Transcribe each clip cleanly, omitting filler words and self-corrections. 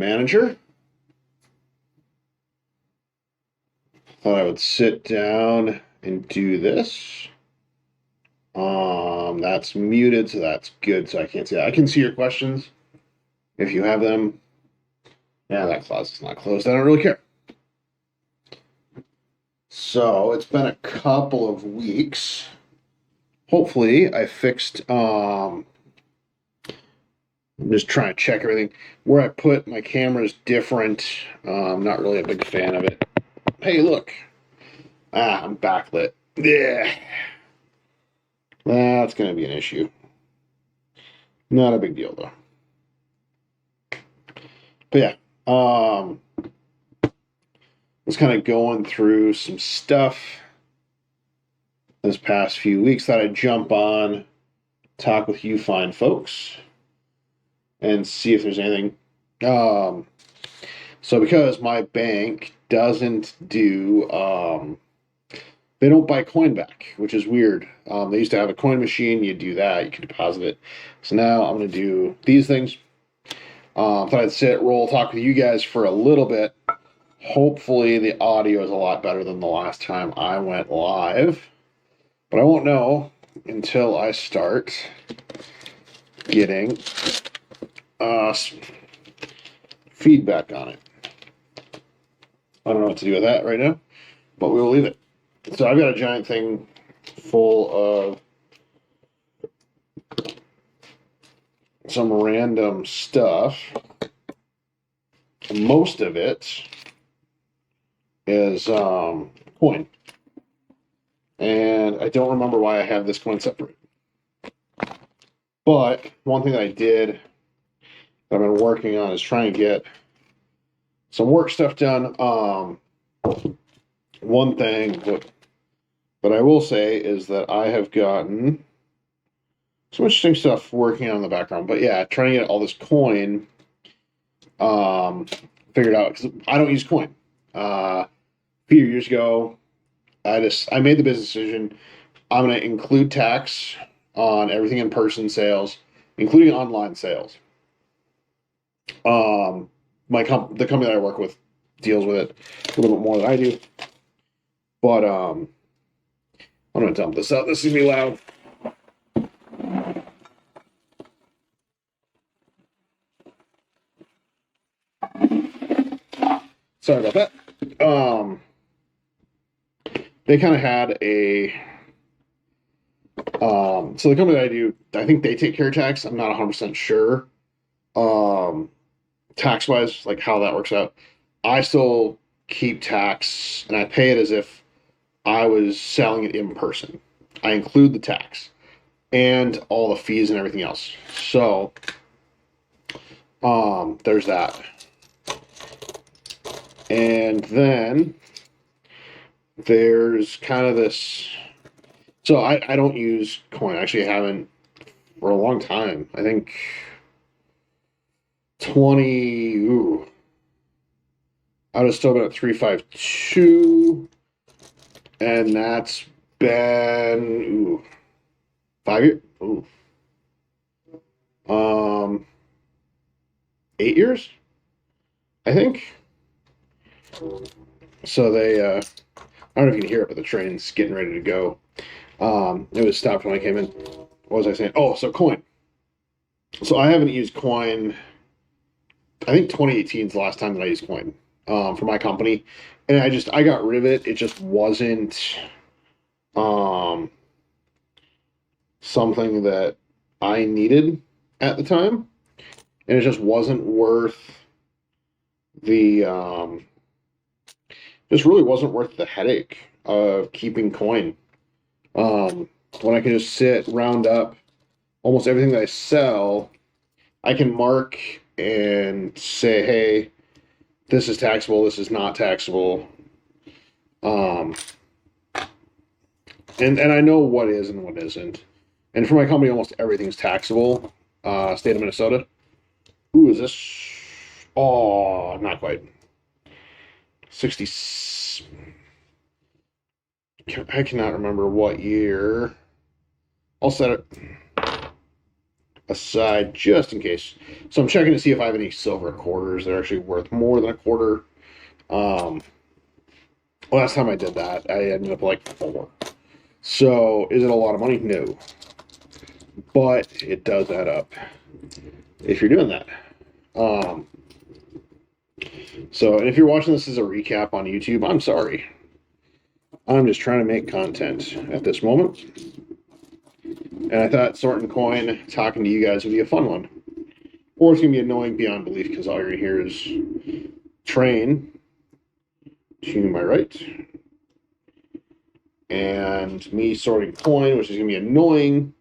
manager. Thought I would sit down and do this. That's muted, so that's good. So I can't see that. I can see your questions if you have them. Yeah, that closet's not closed. I don't really care. So it's been a couple of weeks. Hopefully, I fixed. I'm just trying to check everything. Where I put my camera is different. I'm not really a big fan of it. Hey, look. I'm backlit. Yeah. That's going to be an issue. Not a big deal, though. But yeah, was kind of going through some stuff this past few weeks. Thought I'd jump on, talk with you fine folks, and see if there's anything. So because my bank doesn't do, they don't buy coin back, which is weird. They used to have a coin machine. You do that, you can deposit it. So now I'm going to do these things. Thought I'd sit, roll, talk with you guys for a little bit. Hopefully the audio is a lot better than the last time I went live. But I won't know until I start getting feedback on it. I don't know what to do with that right now, but we will leave it. So I've got a giant thing full of some random stuff. Most of it is coin. And I don't remember why I have this coin separate. But one thing that I did that I've been working on is trying to get some work stuff done. One thing that I will say is that I have gotten some interesting stuff working on in the background. But yeah, trying to get all this coin figured out, because I don't use coin. A few years ago, I made the business decision. I'm going to include tax on everything in-person sales, including online sales. The company that I work with deals with it a little bit more than I do. But I'm going to dump this out. This is going to be loud. Sorry about that. They kind of had a so the company that I do, I think they take care of tax. I'm not 100% sure. Tax wise, like how that works out. I still keep tax and I pay it as if I was selling it in person. I include the tax and all the fees and everything else. So there's that. And then there's kind of this. So I don't use coin. Actually, I haven't for a long time. I think 20. Ooh, I would have still been at 352, and that's been 5 years. Ooh, 8 years, I think. So they, I don't know if you can hear it, but the train's getting ready to go. It was stopped when I came in. What was I saying? Oh, so coin. So I haven't used coin. I think 2018 is the last time that I used coin for my company, and I got rid of it. It just wasn't something that I needed at the time, and it just wasn't worth the just really wasn't worth the headache of keeping coin. When I can just sit, round up almost everything that I sell, I can mark and say, hey, this is taxable, this is not taxable. And I know what is and what isn't. And for my company, almost everything's taxable. State of Minnesota. Ooh, is this? Oh, not quite. 60. I cannot remember what year. I'll set it. aside just in case. So I'm checking to see if I have any silver quarters that are actually worth more than a quarter. Last time I did that, I ended up like 4. So is it a lot of money? No. But it does add up if you're doing that. So, and if you're watching this as a recap on YouTube, I'm sorry. I'm just trying to make content at this moment. And I thought sorting coin, talking to you guys would be a fun one. Or it's going to be annoying beyond belief because all you're going to hear is train to my right. And me sorting coin, which is going to be annoying.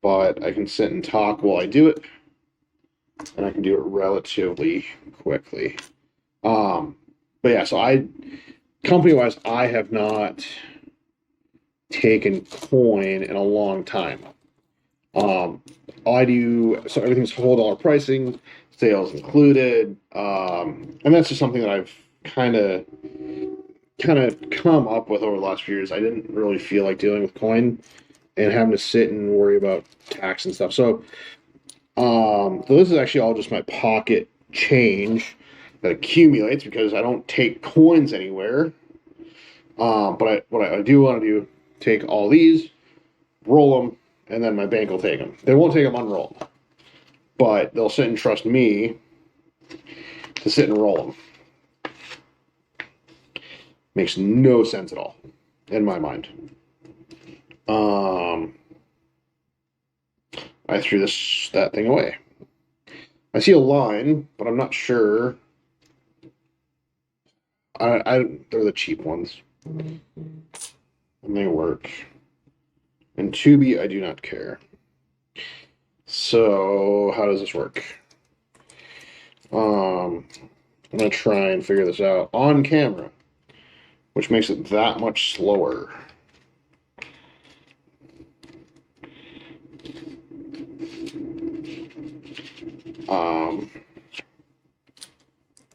But I can sit and talk while I do it. And I can do it relatively quickly. But yeah, so company-wise, I have not taken coin in a long time. I do, so everything's whole dollar pricing, sales included, and that's just something that I've kind of come up with over the last few years. I didn't really feel like dealing with coin and having to sit and worry about tax and stuff. So this is actually all just my pocket change that accumulates because I don't take coins anywhere. But what I do want to do, take all these, roll them, and then my bank will take them. They won't take them unrolled, but they'll sit and trust me to sit and roll them. Makes no sense at all in my mind. I threw that thing away. I see a line, but I'm not sure. They're the cheap ones. And they work. And Tubi, I do not care. So, how does this work? I'm going to try and figure this out on camera, which makes it that much slower.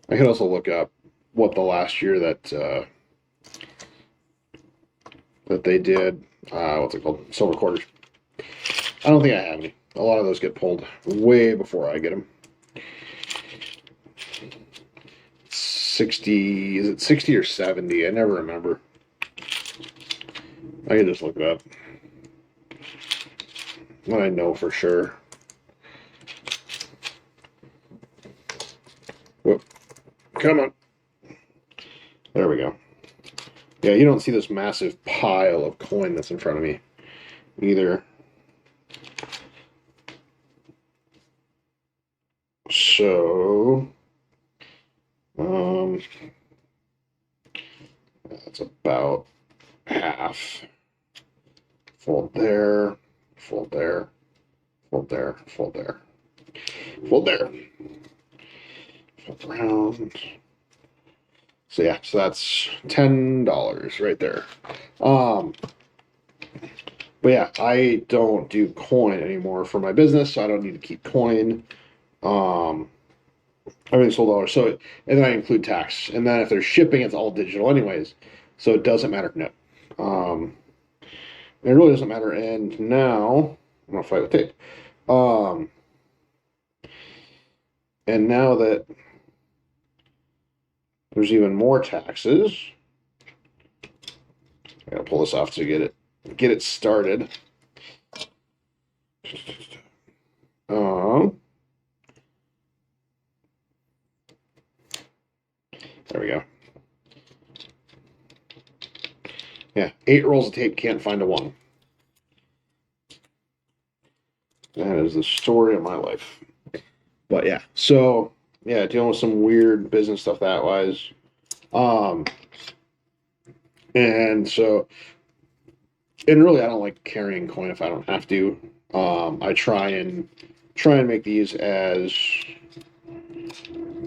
I could also look up what the last year that they did, what's it called? Silver quarters. I don't think I have any. A lot of those get pulled way before I get them. 60, is it 60 or 70? I never remember. I can just look it up. When I know for sure. Whoop. Come on. There we go. Yeah, you don't see this massive pile of coin that's in front of me either. So, that's about half. Fold there, fold there, fold there, fold there, fold there. Flip around. So yeah, so that's $10 right there. But yeah, I don't do coin anymore for my business, so I don't need to keep coin. Everything's whole dollar. So, and then I include tax. And then if there's shipping, it's all digital anyways. So it doesn't matter. No. It really doesn't matter. And now I'm gonna fight with tape. And now that there's even more taxes, I gotta pull this off to get it started. There we go. Yeah, 8 rolls of tape, can't find a 1. That is the story of my life. But yeah, so yeah, dealing with some weird business stuff that wise. And so, and really, I don't like carrying coin if I don't have to. I try and make these as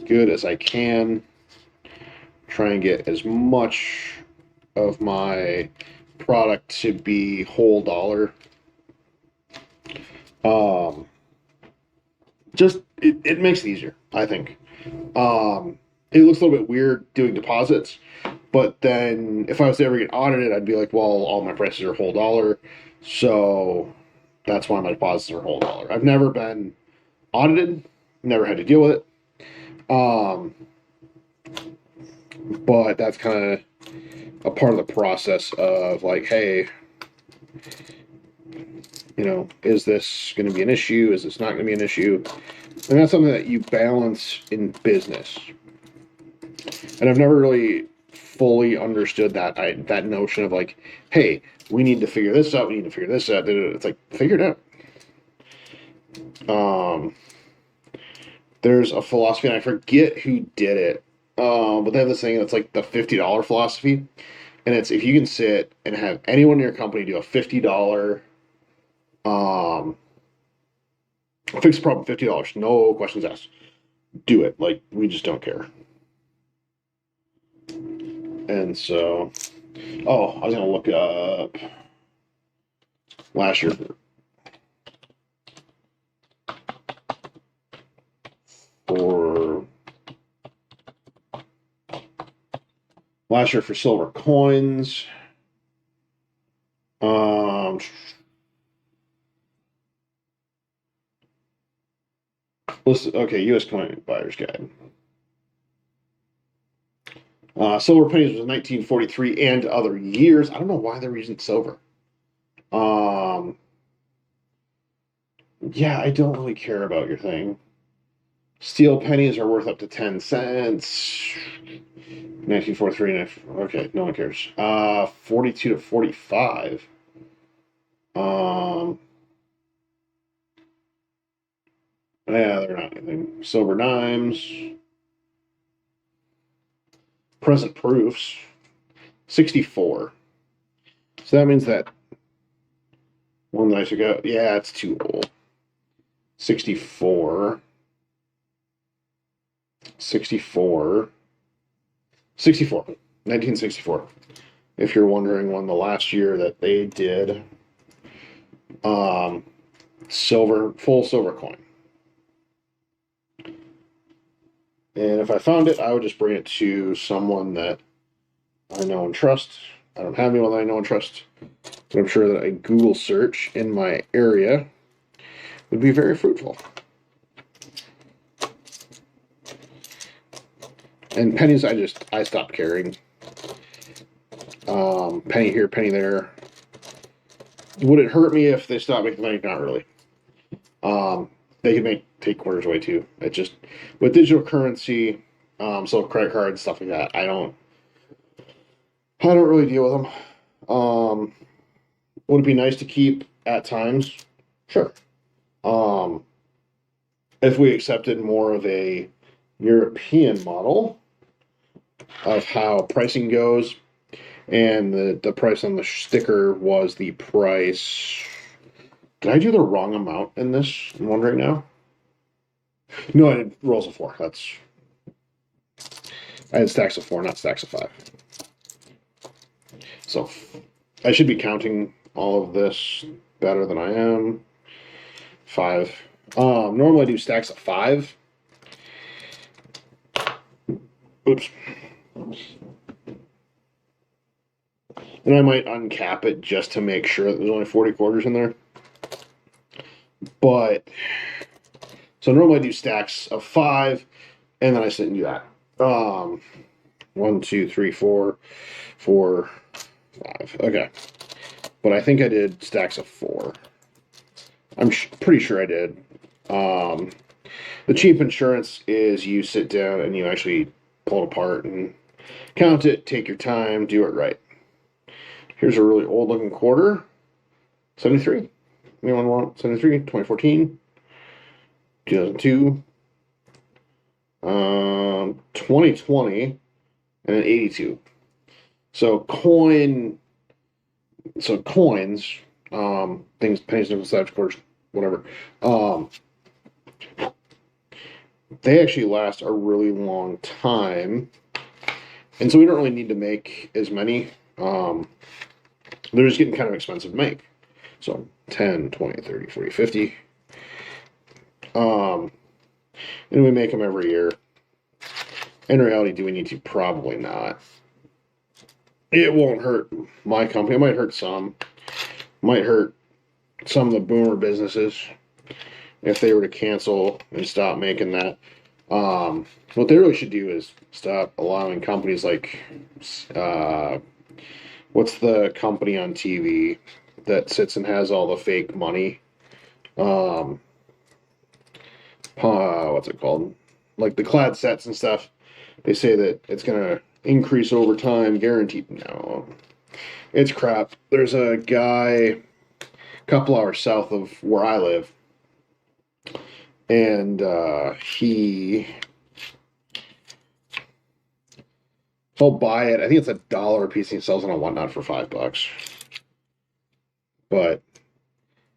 good as I can. Try and get as much of my product to be whole dollar. Just it makes it easier, I think. It looks a little bit weird doing deposits, but then if I was to ever get audited, I'd be like, well, all my prices are whole dollar, so That's why my deposits are $1. I've never been audited, never had to deal with it. But that's kind of a part of the process of like, hey, is this going to be an issue? Is this not going to be an issue? And that's something that you balance in business. And I've never really fully understood that notion of like, hey, we need to figure this out. We need to figure this out. It's like, figure it out. There's a philosophy, and I forget who did it. But they have this thing that's like the $50 philosophy. And it's if you can sit and have anyone in your company do a $50 fixed problem, $50, no questions asked. Do it. Like, we just don't care. And so, I was going to look up last year for silver coins. Okay, U.S. Coin Buyer's Guide. Silver pennies was 1943 and other years. I don't know why they're using silver. Yeah, I don't really care about your thing. Steel pennies are worth up to 10 cents. 1943. Okay, no one cares. 42 to 45. Yeah, they're not anything. Silver dimes. Present proofs. 64. So that means that one that I should go. Yeah, it's too old. 64. 1964. If you're wondering when the last year that they did full silver coin. And if I found it, I would just bring it to someone that I know and trust. I don't have anyone that I know and trust, but I'm sure that a Google search in my area would be very fruitful. And pennies, I stopped caring. Penny here, penny there. Would it hurt me if they stopped making money? Not really. They can take quarters away too. It just with digital currency, so credit cards, stuff like that. I don't really deal with them. Would it be nice to keep at times? Sure. If we accepted more of a European model of how pricing goes, and the price on the sticker was the price. Did I do the wrong amount in this? I'm wondering now. No, I did rolls of 4. I had stacks of 4, not stacks of 5. So I should be counting all of this better than I am. 5. Normally I do stacks of 5. Oops. And I might uncap it just to make sure that there's only 40 quarters in there. But, so normally I do stacks of 5, and then I sit and do that. 1, 2, 3, 4, 4, 5. Okay. But I think I did stacks of 4. I'm pretty sure I did. The cheap insurance is you sit down and you actually pull it apart and count it, take your time, do it right. Here's a really old looking quarter. 73. Anyone want 73? 2014. 2002. 2020. And an 82. So coins, things, pennies, nickels, dimes, quarters, whatever. They actually last a really long time. And so we don't really need to make as many. They're just getting kind of expensive to make. So 10, 20, 30, 40, 50. And we make them every year. In reality, do we need to? Probably not. It won't hurt my company. It might hurt some. Might hurt some of the boomer businesses, if they were to cancel and stop making that. What they really should do is stop allowing companies like, what's the company on TV that sits and has all the fake money? What's it called? Like the clad sets and stuff. They say that it's gonna increase over time, guaranteed. No, it's crap. There's a guy a couple hours south of where I live, and he'll buy it. I think it's $1 a piece, and he sells it on Whatnot for $5. But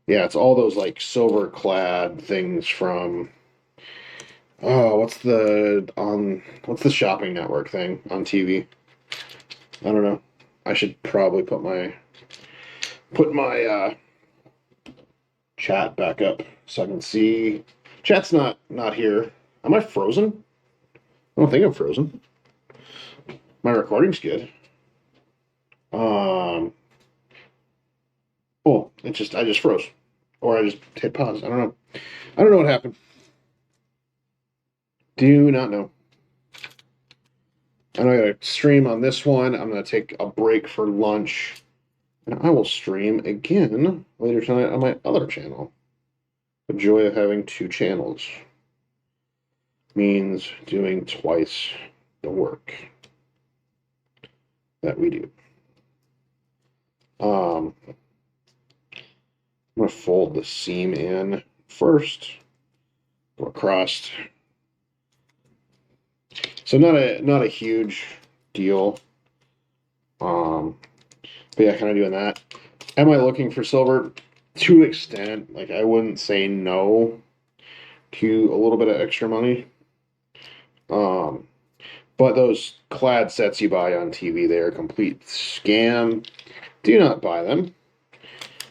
yeah, it's all those like silver clad things from what's the shopping network thing on TV? I don't know. I should probably put my chat back up so I can see. Chat's not here. Am I frozen? I don't think I'm frozen. My recording's good. Oh, I just froze, or I just hit pause. I don't know. I don't know what happened. Do not know. I know I gotta stream on this one. I'm gonna take a break for lunch, and I will stream again later tonight on my other channel. The joy of having two channels means doing twice the work that we do. I'm gonna fold the seam in first, go across. So not a huge deal. But yeah, kind of doing that. Am I looking for silver? To an extent, like I wouldn't say no to a little bit of extra money. But those clad sets you buy on TV, they are a complete scam. Do not buy them.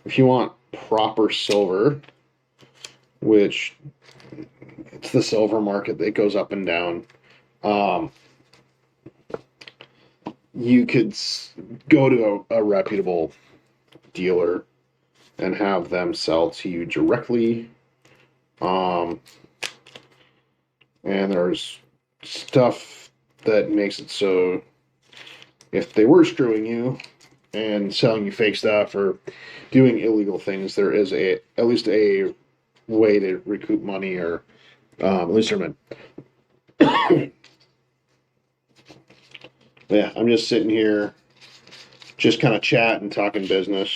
If you want proper silver, which it's the silver market that goes up and down, you could go to a reputable dealer and have them sell to you directly. And there's stuff that makes it so if they were screwing you and selling you fake stuff or doing illegal things, there is at least a way to recoup money, or at least yeah, I'm just sitting here, just kind of chatting, talking business.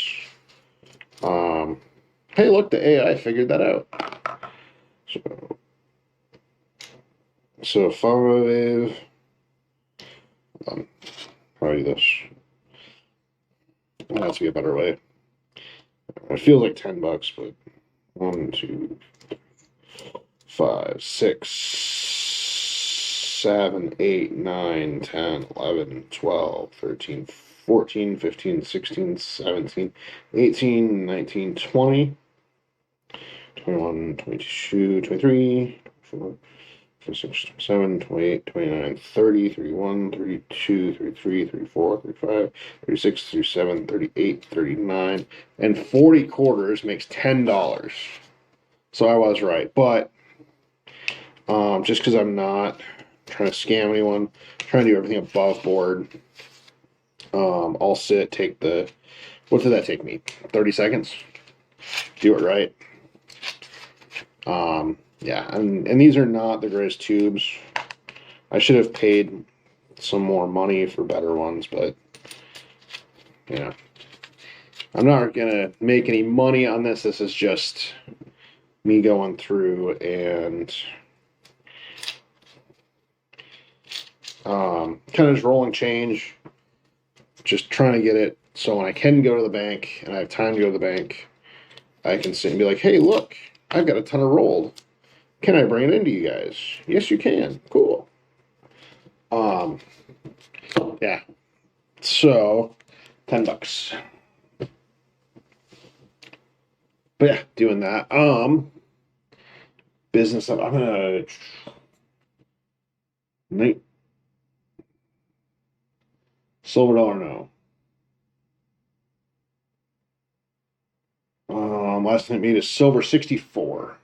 Hey, look, the AI figured that out. So 5, probably this. That has to be a better way. It feels like $10, but 1, 2, 5, 6, 7, 8, 9, 10, 11, 12, 13, 14, 15, 16, 17, 18, 19, 20, 21, 22, 23, 24, 26, 27, 28, 29, 30, 31, 32, 33, 34, 35, 36, 37, 38, 39, and 40 quarters makes $10. So I was right. But just because I'm not trying to scam anyone, trying to do everything above board, I'll sit, take the, what did that take me? 30 seconds? Do it right. Yeah, and these are not the greatest tubes. I should have paid some more money for better ones, but yeah. I'm not gonna make any money on this. This is just me going through and kind of just rolling change, just trying to get it so when I can go to the bank and I have time to go to the bank, I can sit and be like, hey, look, I've got a ton of rolled. Can I bring it into you guys? Yes, you can. Cool. Yeah. So, $10. But yeah, doing that. Business stuff. I'm gonna silver dollar no. Last time it made is silver 64.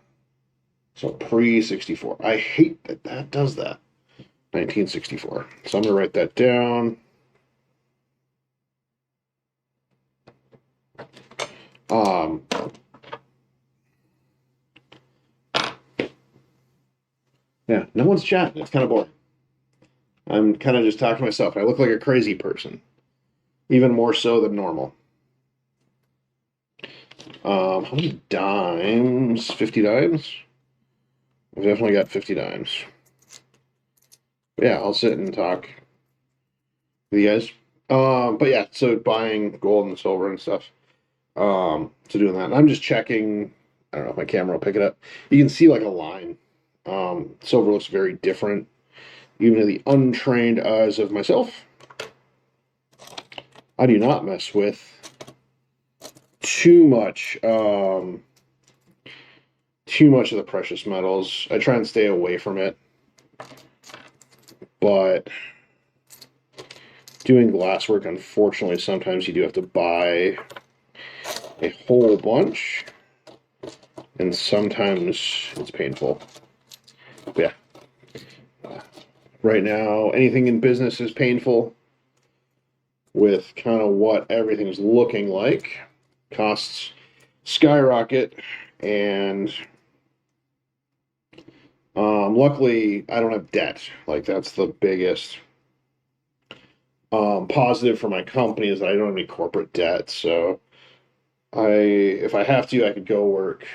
So pre-64. I hate that that does that. 1964. So I'm going to write that down. Yeah, no one's chatting. It's kind of boring. I'm kind of just talking to myself. I look like a crazy person, even more so than normal. How many dimes? 50 dimes? I've definitely got 50 dimes. But yeah, I'll sit and talk with you guys. But yeah, so buying gold and silver and stuff. So doing that. And I'm just checking. I don't know if my camera will pick it up. You can see like a line. Silver looks very different, even to the untrained eyes of myself. I do not mess with too much of the precious metals. I try and stay away from it, but doing glasswork, unfortunately, sometimes you do have to buy a whole bunch, and sometimes it's painful. But yeah, right now anything in business is painful with kind of what everything's looking like. Costs skyrocket, and luckily I don't have debt. Like, that's the biggest positive for my company, is that I don't have any corporate debt. So if I have to, I could go work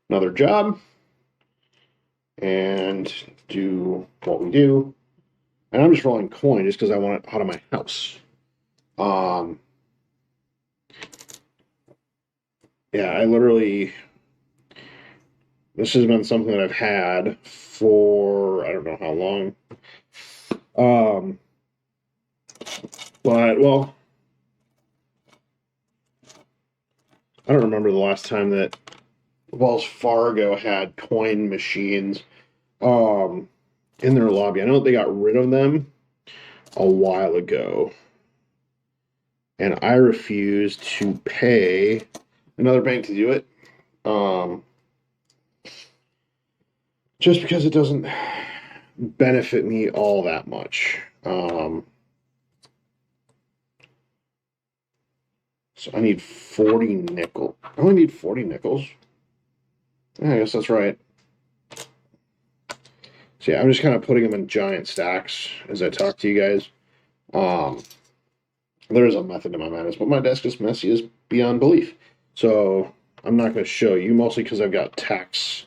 another job and do what we do. And I'm just rolling coin just because I want it out of my house. Yeah, I literally, this has been something that I've had for I don't know how long. But well, I don't remember the last time that Wells Fargo had coin machines in their lobby. I know they got rid of them a while ago, and I refuse to pay another bank to do it, just because it doesn't benefit me all that much. So I need 40 nickel. I only need 40 nickels. Yeah, I guess that's right. So yeah, I'm just kind of putting them in giant stacks as I talk to you guys. There is a method to my madness, but my desk is messy as beyond belief. So I'm not going to show you, mostly because I've got tax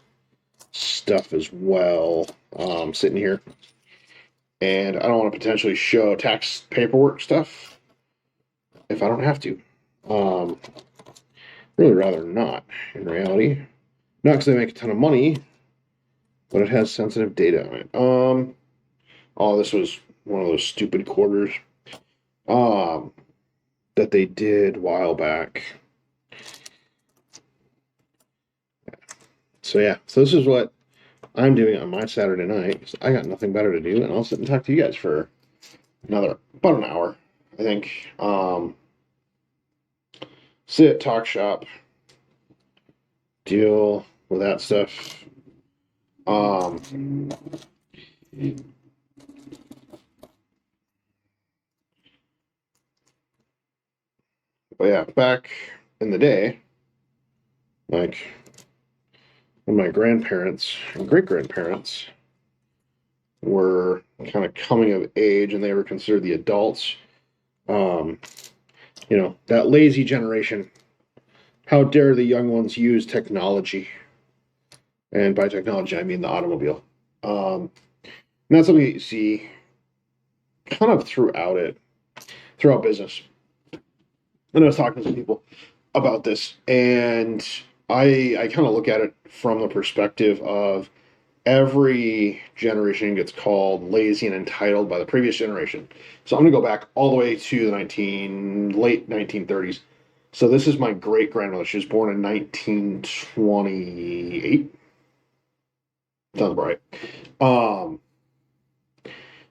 stuff as well sitting here. And I don't want to potentially show tax paperwork stuff if I don't have to. Really rather not, in reality. Not because they make a ton of money, but it has sensitive data on it. Oh, this was one of those stupid quarters that they did a while back. So yeah, so this is what I'm doing on my Saturday night, because I got nothing better to do, and I'll sit and talk to you guys for about an hour, I think. Sit, talk shop, deal with that stuff. But yeah, back in the day, like when my grandparents and great grandparents were kind of coming of age and they were considered the adults, that lazy generation, how dare the young ones use technology? And by technology, I mean the automobile. And that's something that you see kind of throughout business. And I was talking to some people about this, and I kind of look at it from the perspective of every generation gets called lazy and entitled by the previous generation. So I'm going to go back all the way to the late 1930s. So this is my great grandmother. She was born in 1928. Sounds right.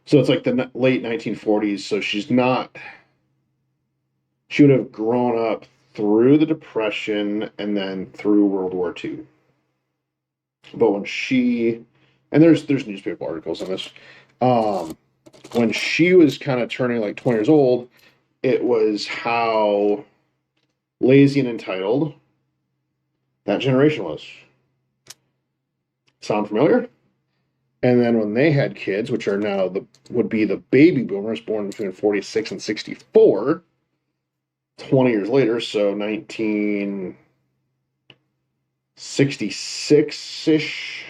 So it's like the late 1940s. So she would have grown up through the Depression and then through World War II. But when she, and there's newspaper articles on this, when she was kind of turning like 20 years old, it was how lazy and entitled that generation was. Sound familiar? And then when they had kids, which are now would be the baby boomers born between 46 and 64, 20 years later, so 1966-ish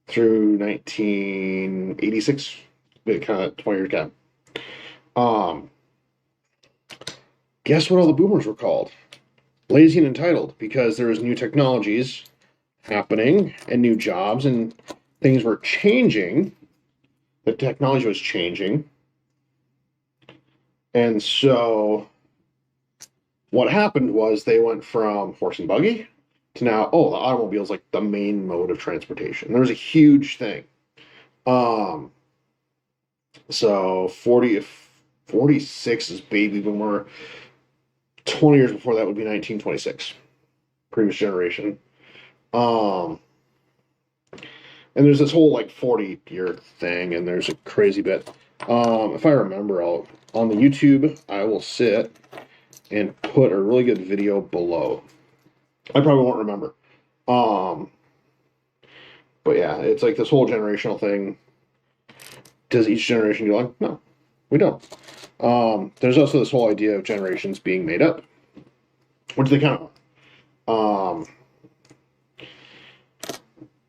through 1986, kind of 20 years gap. Guess what all the boomers were called? Lazy and entitled, because there was new technologies happening and new jobs and things were changing. The technology was changing. And so what happened was they went from horse and buggy to now, the automobile is like the main mode of transportation. There was a huge thing. So 46 is baby boomer. 20 years before that would be 1926. Previous generation. And there's this whole like 40-year thing, and there's a crazy bit. If I remember, on the YouTube, I will sit and put a really good video below. I probably won't remember. But yeah, it's like this whole generational thing. Does each generation do one? No, we don't. There's also this whole idea of generations being made up, which they kind of are.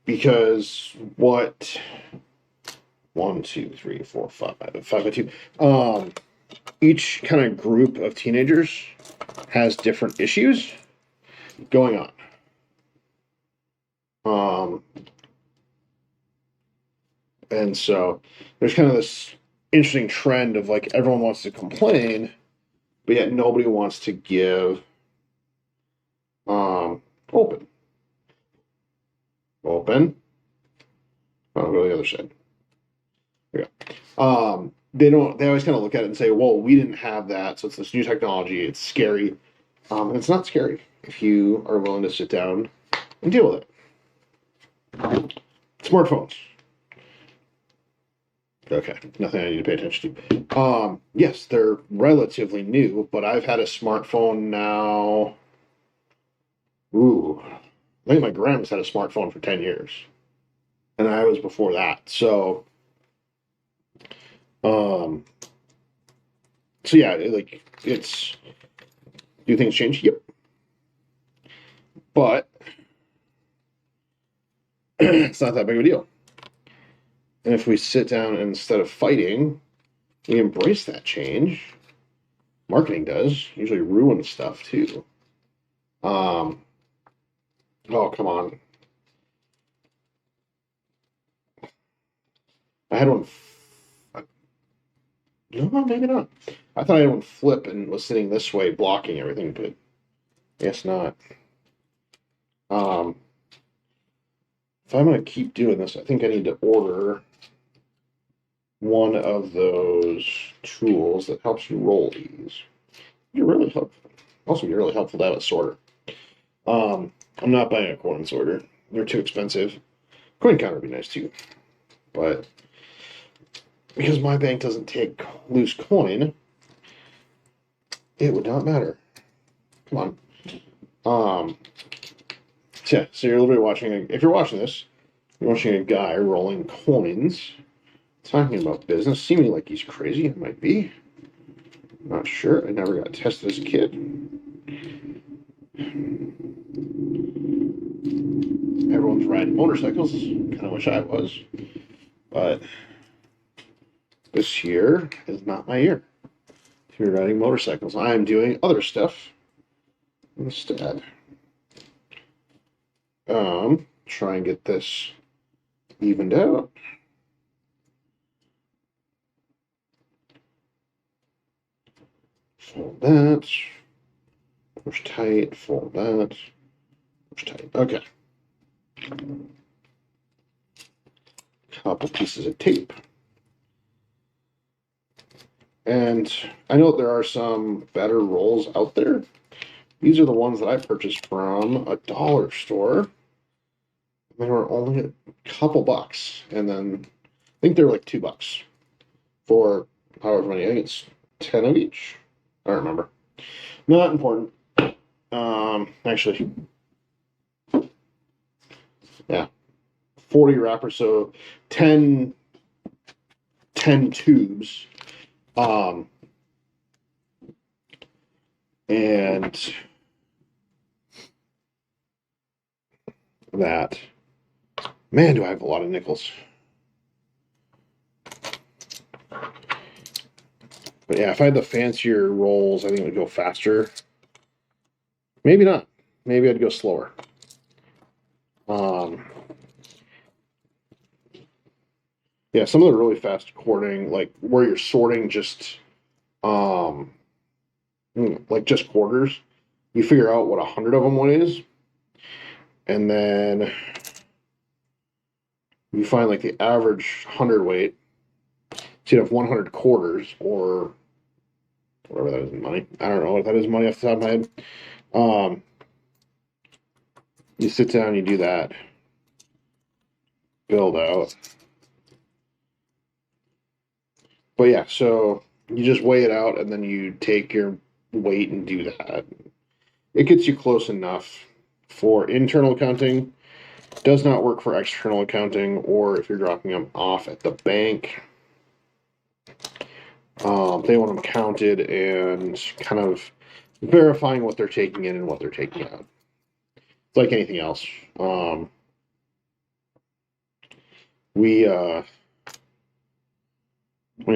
Because what 1, 2, 3, 4, 5 by 2. Each kind of group of teenagers has different issues going on. And so there's kind of this interesting trend of like everyone wants to complain, but yet nobody wants to give open. Open. I'll go to the other side. There we go. They always kind of look at it and say, well, we didn't have that, so it's this new technology, it's scary. And it's not scary if you are willing to sit down and deal with it. Smartphones. Okay, nothing I need to pay attention to. Yes, they're relatively new, but I've had a smartphone now. I think my grandma's had a smartphone for 10 years. And I was before that. So yeah, do things change? Yep. But it's not that big of a deal. And if we sit down and instead of fighting, we embrace that change. Marketing does usually ruin stuff too. Oh, come on. I had one. No, maybe not. I thought I had one flip and was sitting this way, blocking everything, but I guess not. If I'm going to keep doing this, I think I need to order one of those tools that helps you roll these. You're really helpful. Also, be really helpful to have a sorter. I'm not buying a coin sorter. They're too expensive. Coin counter would be nice too, but because my bank doesn't take loose coin, it would not matter. Come on. Yeah, so you're literally watching, if you're watching this, you're watching a guy rolling coins, talking about business, seeming like he's crazy. It might be. I'm not sure. I never got tested as a kid. Everyone's riding motorcycles. Kind of wish I was. But this year is not my year to be riding motorcycles. I am doing other stuff instead. Try and get this evened out. Fold that. Push tight. Fold that. Push tight. Okay. Couple pieces of tape. And I know there are some better rolls out there, These are the ones that I purchased from a dollar store. They were only a couple bucks, and then I think they were like $2 for however many. I think it's 10 of each. I don't remember. Not important. Actually, yeah, 40 wrappers, so 10 tubes. And that, man, do I have a lot of nickels. But yeah, if I had the fancier rolls, I think it would go faster. Maybe not. Maybe I'd go slower. Yeah, some of the really fast cording, like where you're sorting just like just quarters, you figure out what 100 of them one is, and then you find like the average hundredweight. So you have 100 quarters, or whatever that is in money. I don't know what that is in money off the top of my head. You sit down, you do that, build out. But yeah, so you just weigh it out, and then you take your weight and do that. It gets you close enough for internal accounting. Does not work for external accounting, or if you're dropping them off at the bank. They want them counted and kind of verifying what they're taking in and what they're taking out. It's like anything else. How many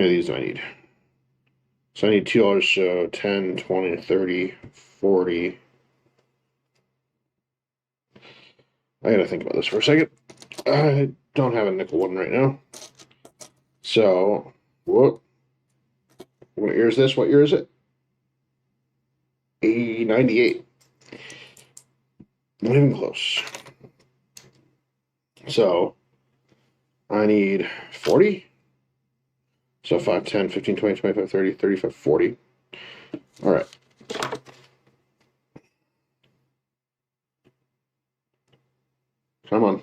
of these do I need? So I need $2, so 10, 20, 30, 40. I gotta think about this for a second. I don't have a nickel one right now. So, what year is this? What year is it? 98. Not even close. So, I need 40. So 5, 10, 15, 20, 25, 30, 35, 40. All right. Come on.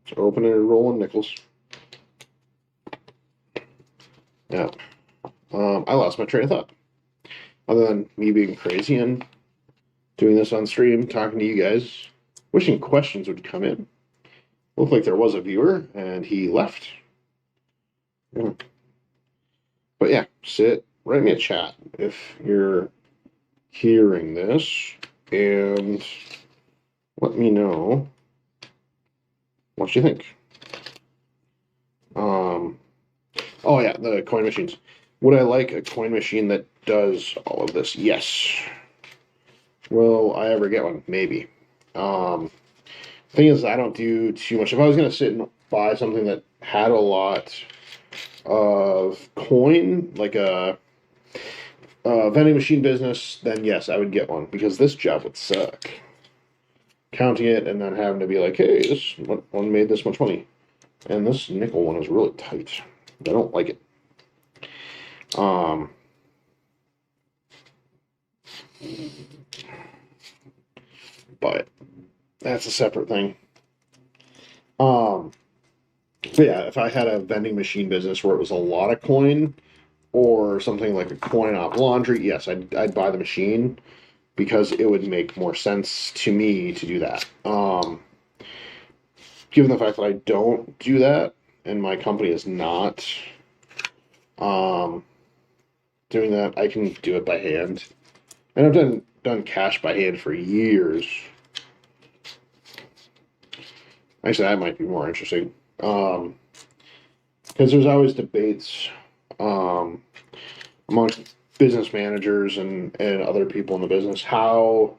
Let's open and roll in nickels. Yeah. I lost my train of thought. Other than me being crazy and doing this on stream, talking to you guys, wishing questions would come in. Looked like there was a viewer, and he left. Yeah. But yeah, write me a chat if you're hearing this, and let me know what you think. Oh yeah, the coin machines. Would I like a coin machine that does all of this? Yes. Will I ever get one? Maybe. Thing is, I don't do too much. If I was gonna sit and buy something that had a lot of coin, like a vending machine business, then yes, I would get one, because this job would suck. Counting it and then having to be like, hey, this one made this much money, and this nickel one is really tight. I don't like it. But that's a separate thing. But yeah, if I had a vending machine business where it was a lot of coin, or something like a coin op laundry, yes, I'd buy the machine, because it would make more sense to me to do that. Given the fact that I don't do that, and my company is not doing that, I can do it by hand. And I've done cash by hand for years. Actually, that might be more interesting. Because there's always debates amongst business managers and other people in the business how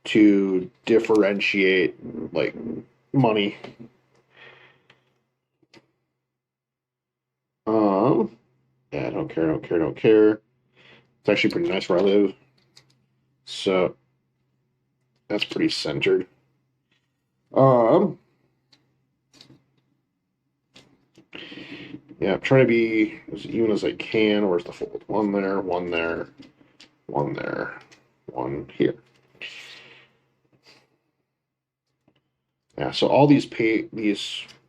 to differentiate like money. Yeah, don't care. It's actually pretty nice where I live, so that's pretty centered. Yeah, I'm trying to be as even as I can. Where's the fold? One there, one there, one there, one here. Yeah, so all these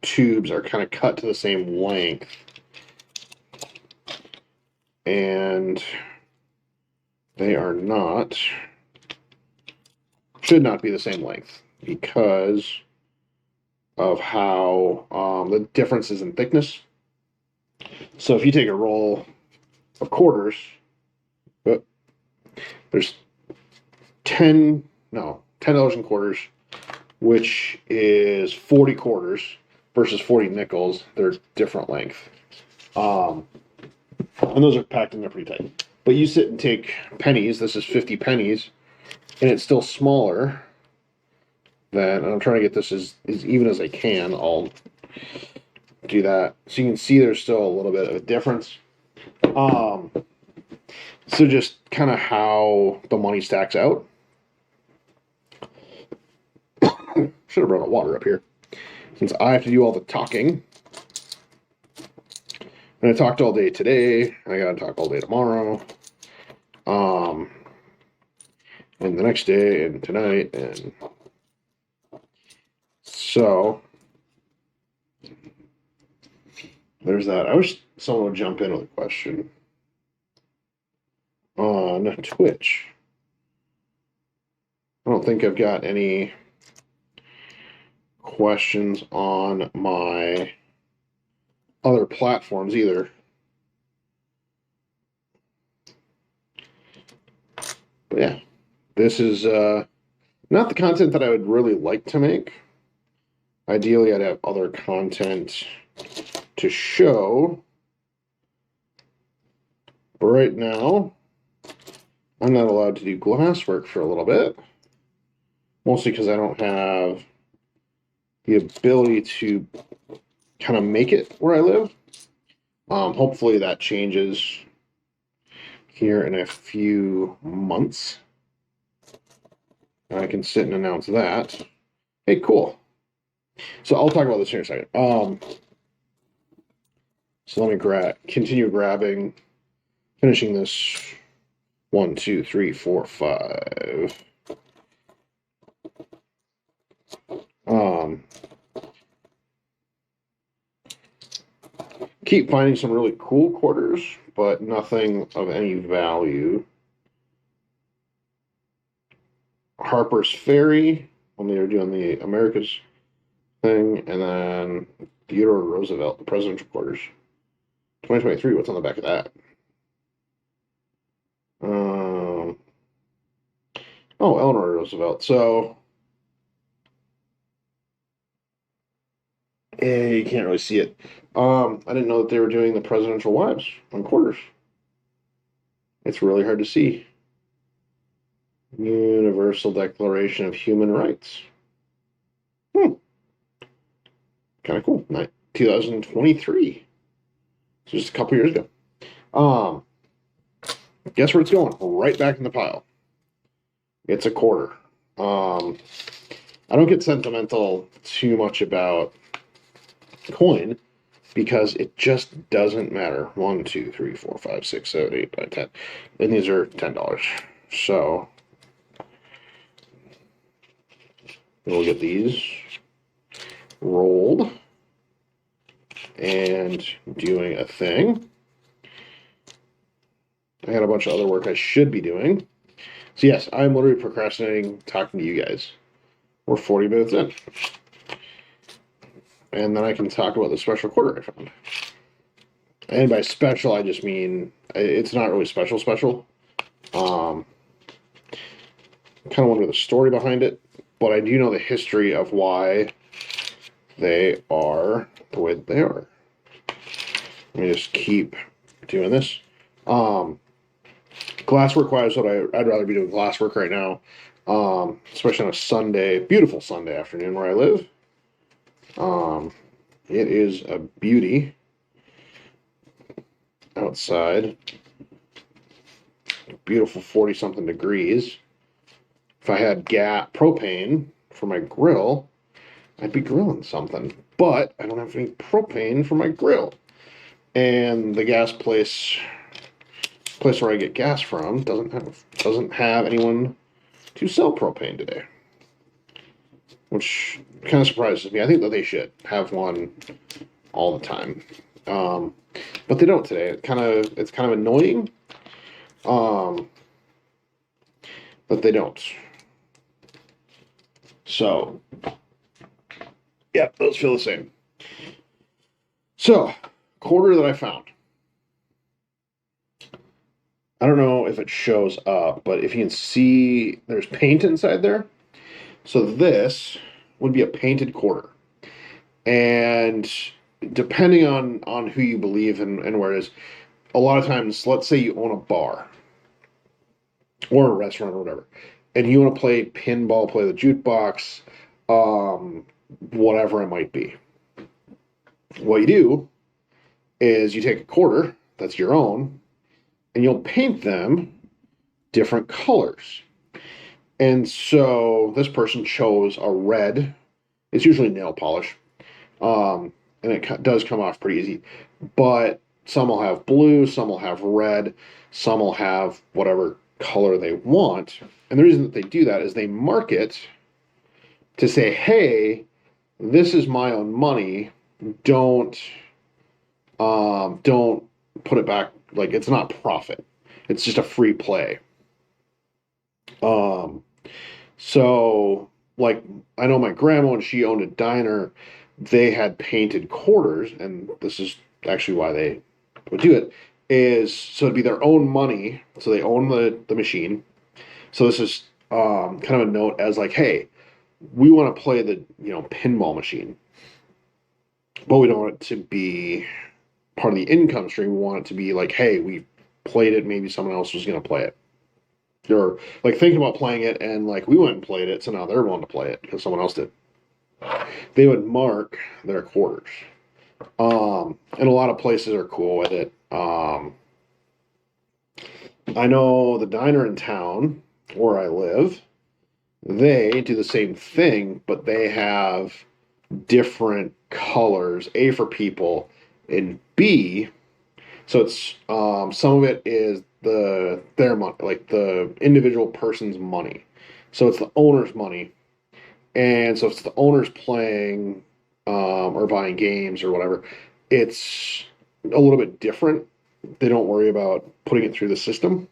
tubes are kind of cut to the same length. And they are not, should not be the same length because of how the differences in thickness. So if you take a roll of quarters, there's $10 in quarters, which is 40 quarters versus 40 nickels. They're different length. And those are packed in there pretty tight. But you sit and take pennies, this is 50 pennies, and it's still smaller than, and I'm trying to get this as even as I can. I'll do that. So you can see there's still a little bit of a difference. So just kind of how the money stacks out. Should have brought a water up here, since I have to do all the talking. And I talked all day today, and I gotta talk all day tomorrow. And the next day, and tonight, and so there's that. I wish someone would jump in with a question on Twitch. I don't think I've got any questions on my other platforms either. But yeah, this is not the content that I would really like to make. Ideally, I'd have other content to show. But right now, I'm not allowed to do glasswork for a little bit. Mostly because I don't have the ability to kind of make it where I live. Hopefully that changes here in a few months. And I can sit and announce that. Hey, cool. So I'll talk about this here in a second. So let me continue grabbing, finishing this 1, 2, 3, 4, 5. Keep finding some really cool quarters, but nothing of any value. Harper's Ferry, when they were doing the America's thing, and then Theodore Roosevelt, the presidential quarters. 2023, what's on the back of that? Oh, Eleanor Roosevelt. So, you can't really see it. I didn't know that they were doing the presidential wives on quarters. It's really hard to see. Universal Declaration of Human Rights. Kind of cool. 2023. So just a couple years ago. Guess where it's going? Right back in the pile. It's a quarter. I don't get sentimental too much about coin because it just doesn't matter. 1, 2, 3, 4, 5, 6, 7, 8, 9, 10. And these are $10. So we'll get these rolled and doing a thing. I had a bunch of other work I should be doing. So yes, I'm literally procrastinating talking to you guys. We're 40 minutes in. And then I can talk about the special quarter I found. And by special, I just mean, it's not really special. Kind of wonder the story behind it, but I do know the history of why they are the way that they are. Let me just keep doing this. Glasswork wise, I'd rather be doing glasswork right now, especially on a Sunday, beautiful Sunday afternoon where I live. It is a beauty outside. Beautiful 40-something degrees. If I had propane for my grill, I'd be grilling something. But I don't have any propane for my grill. And the gas place where I get gas from doesn't have anyone to sell propane today, which kind of surprises me. I think that they should have one all the time, but they don't today. It's kind of annoying, but they don't. So, yeah, those feel the same. So, quarter that I found. I don't know if it shows up, but if you can see, there's paint inside there. So this would be a painted quarter. And depending on who you believe and where it is, a lot of times, let's say you own a bar or a restaurant or whatever, and you want to play pinball, play the jukebox, whatever it might be. What you do is you take a quarter that's your own, and you'll paint them different colors. And so this person chose a red. It's usually nail polish, and it does come off pretty easy. But some will have blue, some will have red, some will have whatever color they want. And the reason that they do that is they mark it to say, hey, this is my own money. Don't put it back. Like, it's not profit. It's just a free play. So, like, I know my grandma, when she owned a diner, they had painted quarters, and this is actually why they would do it, is so it'd be their own money, so they own the machine. So this is kind of a note as like, hey, we want to play the pinball machine, but we don't want it to be part of the income stream. We want it to be like, hey, we played it, maybe someone else was going to play it. Or like thinking about playing it and like we went and played it, so now they're willing to play it because someone else did. They would mark their quarters. And a lot of places are cool with it. I know the diner in town where I live, they do the same thing, but they have different colors. A for people, and B, so it's some of it is their money, like the individual person's money. So it's the owner's money, and so if it's the owner's playing or buying games or whatever, it's a little bit different. They don't worry about putting it through the system.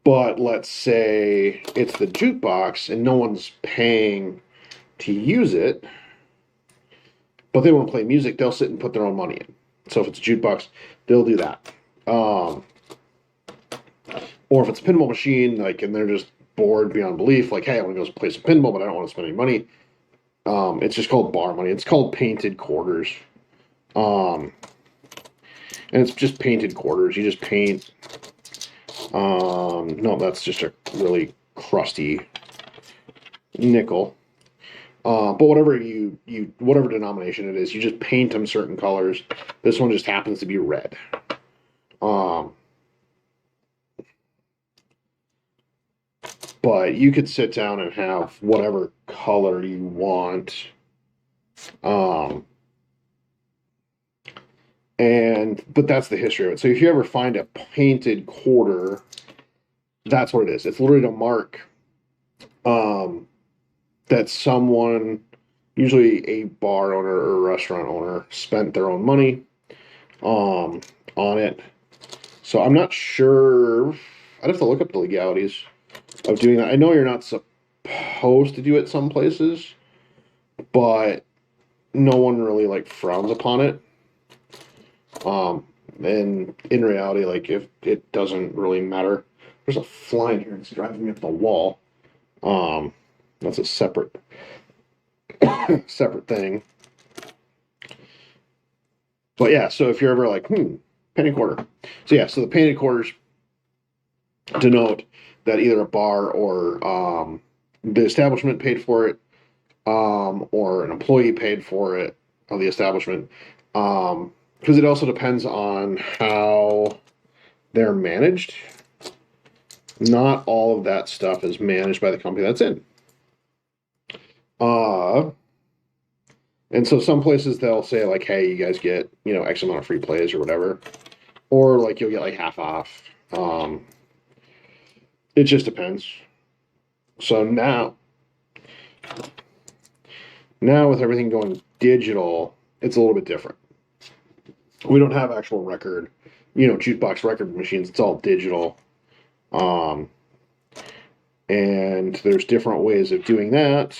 But let's say it's the jukebox and no one's paying to use it, but they want to play music, they'll sit and put their own money in. So if it's a jukebox, they'll do that. Or if it's a pinball machine, like, and they're just bored beyond belief, like, hey, I want to go play some pinball, but I don't want to spend any money. It's just called bar money. It's called painted quarters. And it's just painted quarters. You just paint. No, that's just a really crusty nickel. But whatever whatever denomination it is, you just paint them certain colors. This one just happens to be red. But you could sit down and have whatever color you want. But that's the history of it. So if you ever find a painted quarter, that's what it is. It's literally to mark that someone, usually a bar owner or a restaurant owner, spent their own money on it. So I'm not sure. I'd have to look up the legalities of doing that. I know you're not supposed to do it some places, but no one really like frowns upon it. And in reality, like, if it doesn't really matter, there's a fly in here. It's driving me up the wall. That's a separate thing. But yeah, so if you're ever like, painted quarter. So yeah, so the painted quarters denote that either a bar or the establishment paid for it, or an employee paid for it of the establishment. Because it also depends on how they're managed. Not all of that stuff is managed by the company that's in. And so some places they'll say like, hey, you guys get, X amount of free plays or whatever. Or like you'll get like half off. It just depends. So now with everything going digital, it's a little bit different. We don't have actual record, jukebox record machines. It's all digital. Um, and there's different ways of doing that.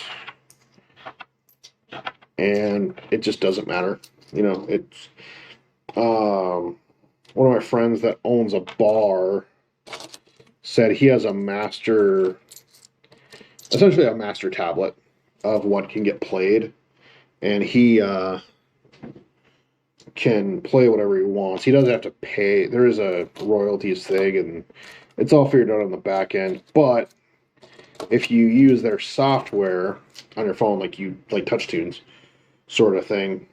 And it just doesn't matter. It's one of my friends that owns a bar said he has essentially a master tablet of what can get played, and he can play whatever he wants. He doesn't have to pay. There is a royalties thing, and it's all figured out on the back end. But if you use their software on your phone, like TouchTunes sort of thing,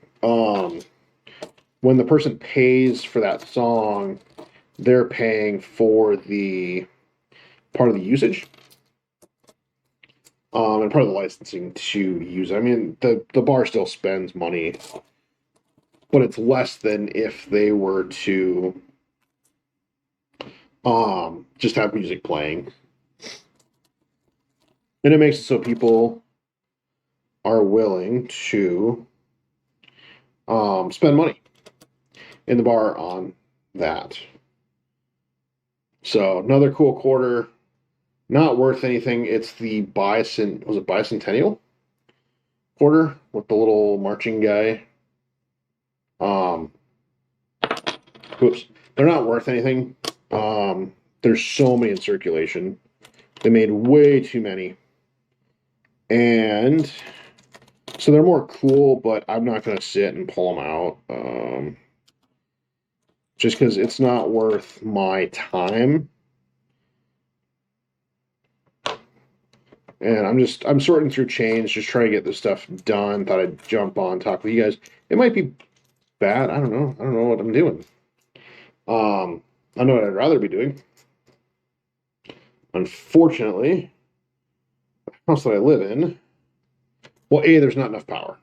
when the person pays for that song, they're paying for the part of the usage, and part of the licensing to use it. I mean, the bar still spends money, but it's less than if they were to just have music playing. And it makes it so people are willing to spend money in the bar on that. So another cool quarter, not worth anything. It's the bicentennial quarter with the little marching guy. Oops, they're not worth anything. There's so many in circulation. They made way too many. And so they're more cool, but I'm not going to sit and pull them out. Just because it's not worth my time. And I'm sorting through chains, just trying to get this stuff done. Thought I'd jump on, talk with you guys. It might be bad. I don't know. I don't know what I'm doing. I know what I'd rather be doing. Unfortunately, the house that I live in, well, there's not enough power.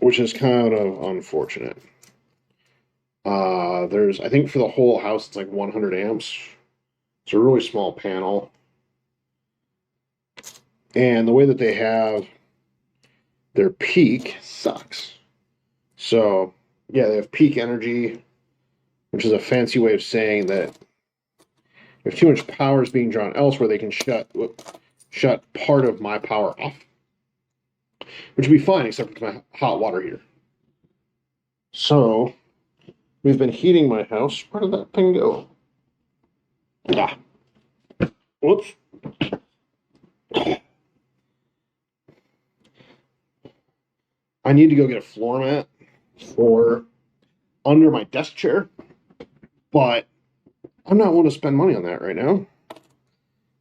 Which is kind of unfortunate. I think for the whole house, it's like 100 amps. It's a really small panel. And the way that they have their peak sucks. So, yeah, they have peak energy, which is a fancy way of saying that if too much power is being drawn elsewhere, they can shut part of my power off, which would be fine except for my hot water heater. So, we've been heating my house. Where did that thing go? Ah. Whoops. I need to go get a floor mat for under my desk chair, but I'm not willing to spend money on that right now,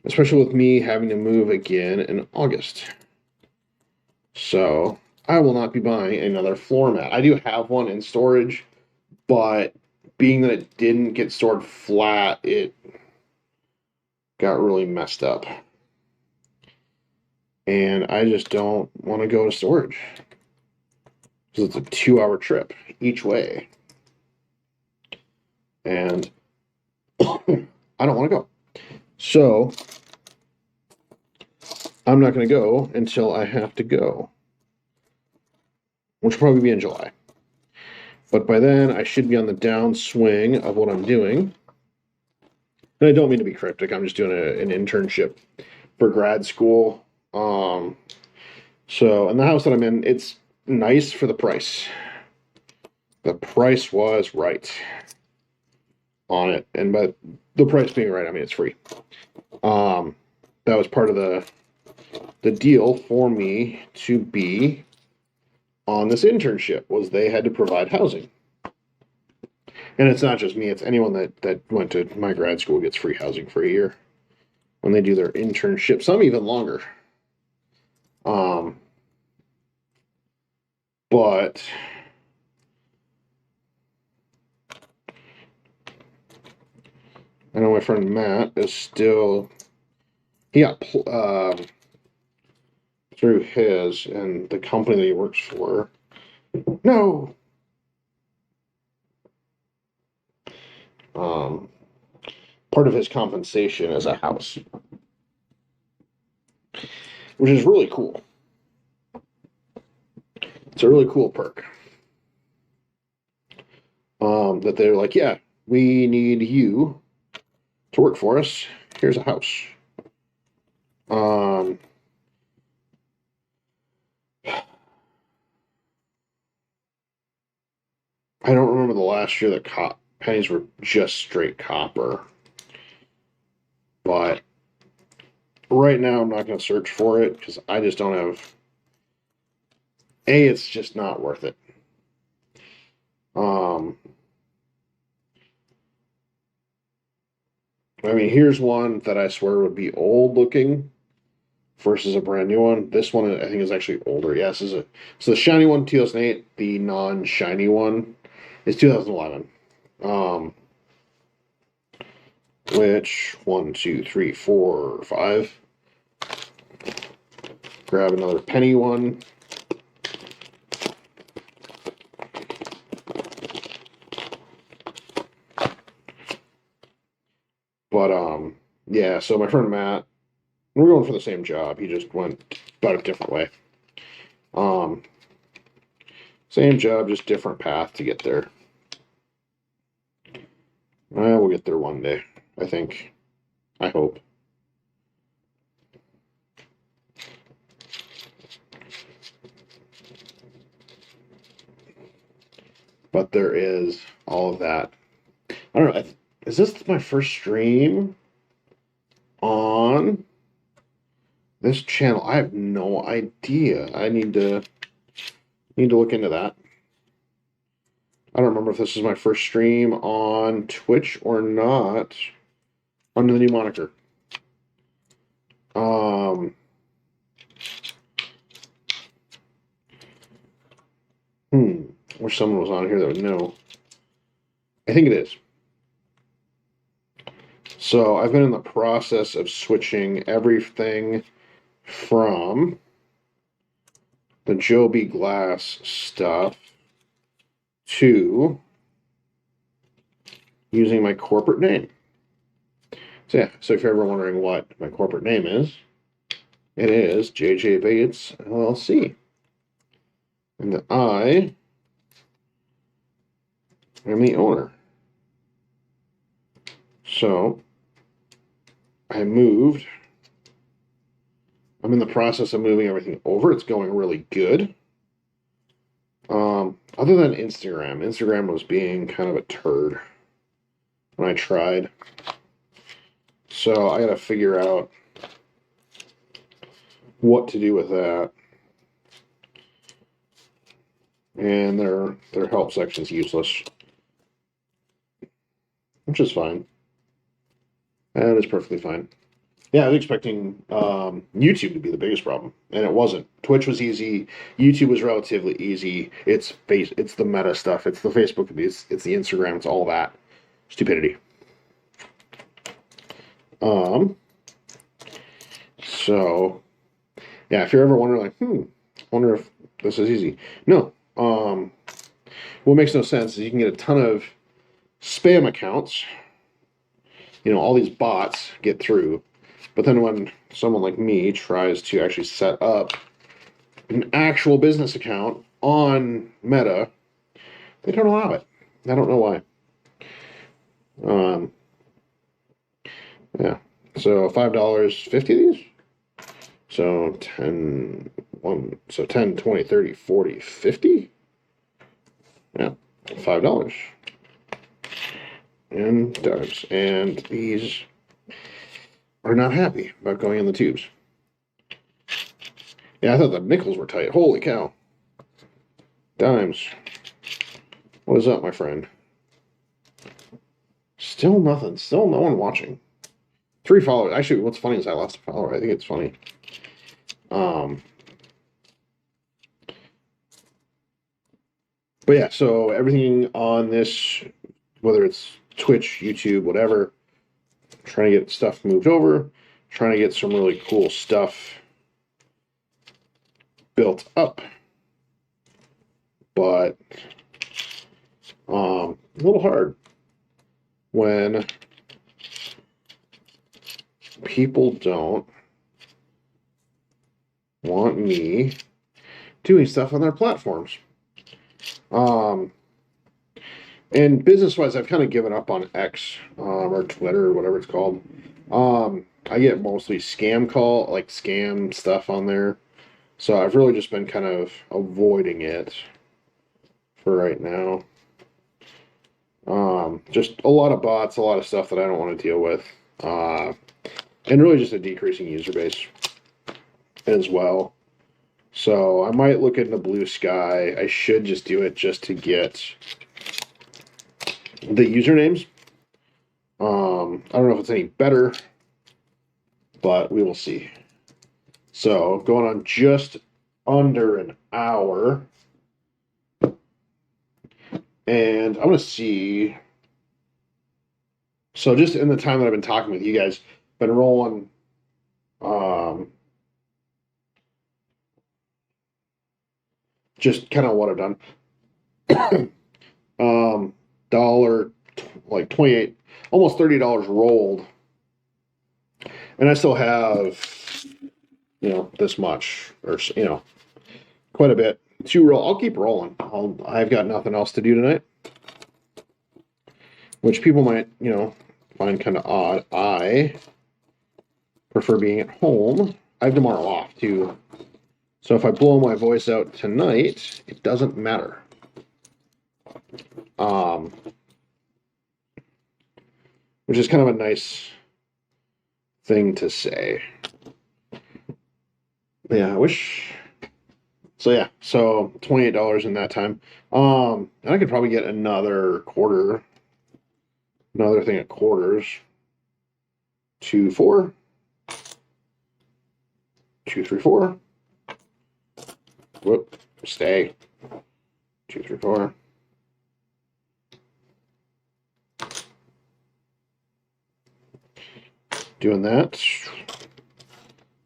especially with me having to move again in August. So I will not be buying another floor mat. I do have one in storage, but being that it didn't get stored flat, it got really messed up. And I just don't want to go to storage because it's a 2-hour trip each way. And I don't want to go. So I'm not going to go until I have to go, which will probably be in July. But by then, I should be on the downswing of what I'm doing. And I don't mean to be cryptic. I'm just doing an internship for grad school. So in the house that I'm in, it's nice for the price. The price was right on it. And by the price being right, I mean it's free. That was part of the deal for me to be on this internship, was they had to provide housing. And it's not just me, it's anyone that went to my grad school gets free housing for a year when they do their internship, some even longer. But I know my friend Matt is still, he got through his and the company that he works for. No. part of his compensation as a house, which is really cool. It's a really cool perk. That they're like, yeah, we need you to work for us. Here's a house. I don't remember the last year that pennies were just straight copper. But right now, I'm not going to search for it because I just don't have. It's just not worth it. I mean, here's one that I swear would be old looking versus a brand new one. This one I think is actually older. Yes, so the shiny one 2008. The non-shiny one is 2011. Which 1, 2, 3, 4, 5. Grab another penny one. But yeah. So my friend Matt, we're going for the same job. He just went about a different way. Same job, just different path to get there. Well, we'll get there one day, I think. I hope. But there is all of that. I don't know. Is this my first stream on this channel? I have no idea. I need to look into that. I don't remember if this is my first stream on Twitch or not under the new moniker. Wish someone was on here that would know. I think it is. So I've been in the process of switching everything from the Joby Glass stuff to using my corporate name. So yeah, so if you're ever wondering what my corporate name is, it is JJ Bates LLC. And that I am the owner. So I'm in the process of moving everything over. It's going really good. Other than Instagram. Instagram was being kind of a turd when I tried. So I gotta figure out what to do with that. And their help section is useless. Which is fine. That is perfectly fine. Yeah, I was expecting YouTube to be the biggest problem, and it wasn't. Twitch was easy. YouTube was relatively easy. It's the meta stuff. It's the Facebook. It's the Instagram. It's all that stupidity. So yeah, if you're ever wondering, like, wonder if this is easy. No. What makes no sense is you can get a ton of spam accounts. All these bots get through. But then when someone like me tries to actually set up an actual business account on Meta, they don't allow it. I don't know why. Yeah. So $5.50 of these. So 10, 20, 30, 40, 50. Yeah. $5. And dimes. And these are not happy about going in the tubes. Yeah, I thought the nickels were tight. Holy cow. Dimes. What is up, my friend? Still nothing. Still no one watching. 3 followers. Actually, what's funny is I lost a follower. I think it's funny. But yeah, so everything on this, whether it's Twitch, YouTube, whatever, trying to get stuff moved over, trying to get some really cool stuff built up. But a little hard when people don't want me doing stuff on their platforms. And business-wise, I've kind of given up on X or Twitter or whatever it's called. I get mostly scam stuff on there. So I've really just been kind of avoiding it for right now. Just a lot of bots, a lot of stuff that I don't want to deal with. And really just a decreasing user base as well. So I might look into Blue Sky. I should just do it just to get the usernames. I don't know if it's any better, but we will see. So going on just under an hour. And I'm going to see. So just in the time that I've been talking with you guys, been rolling just kind of what I've done. Dollar, like 28, almost $30 rolled. And I still have, this much, or, quite a bit to roll. I'll keep rolling. I've got nothing else to do tonight, which people might, find kind of odd. I prefer being at home. I have tomorrow off too. So if I blow my voice out tonight, it doesn't matter. Which is kind of a nice thing to say. Yeah, I wish. So yeah, so $28 in that time. And I could probably get another thing at quarters. 2, 4. 2, 3, 4. Whoop, stay. 2, 3, 4. Doing that.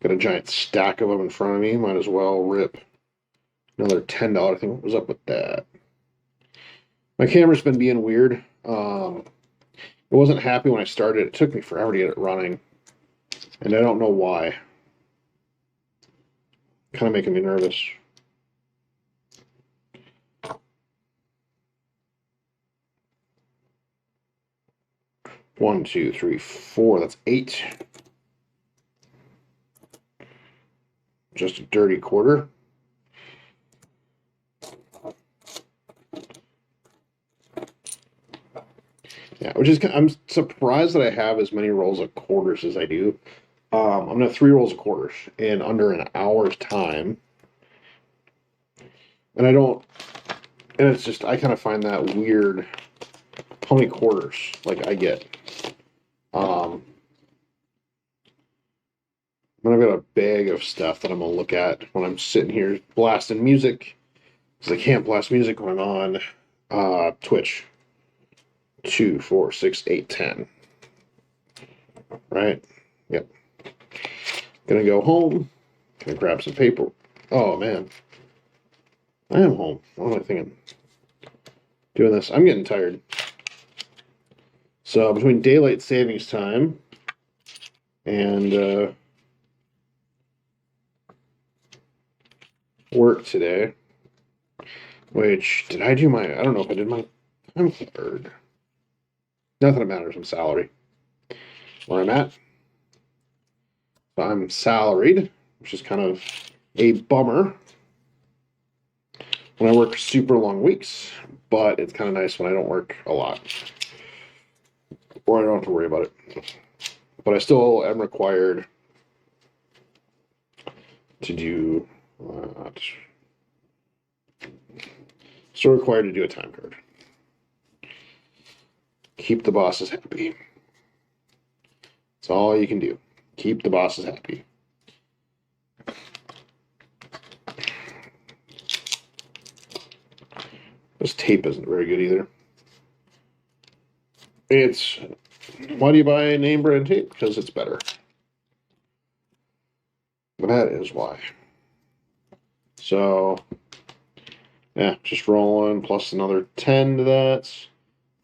Got a giant stack of them in front of me. Might as well rip another $10 thing. What was up with that? My camera's been being weird. It wasn't happy when I started. It took me forever to get it running. And I don't know why. Kind of making me nervous. One, 2, 3, 4. That's 8. Just a dirty quarter. Yeah, I'm surprised that I have as many rolls of quarters as I do. I'm gonna have 3 rolls of quarters in under an hour's time, and it's just I kind of find that weird. How many quarters like I get? Then I've got a bag of stuff that I'm gonna look at when I'm sitting here blasting music, because I can't blast music when I'm on Twitch. 2, 4, 6, 8, 10. Right? Yep. Gonna go home. Gonna grab some paper. Oh man. I am home. What am I thinking? Doing this. I'm getting tired. So between daylight savings time and work today, which I don't know if I did my time card. Not that it matters. I'm salary. Where I'm at. So I'm salaried, which is kind of a bummer when I work super long weeks, but it's kind of nice when I don't work a lot. Or I don't have to worry about it. But I still am required to do still required to do a time card. Keep the bosses happy. That's all you can do. Keep the bosses happy. This tape isn't very good either. Why do you buy name brand tape? Because it's better. But that is why. So, yeah, just rolling plus another 10 to that.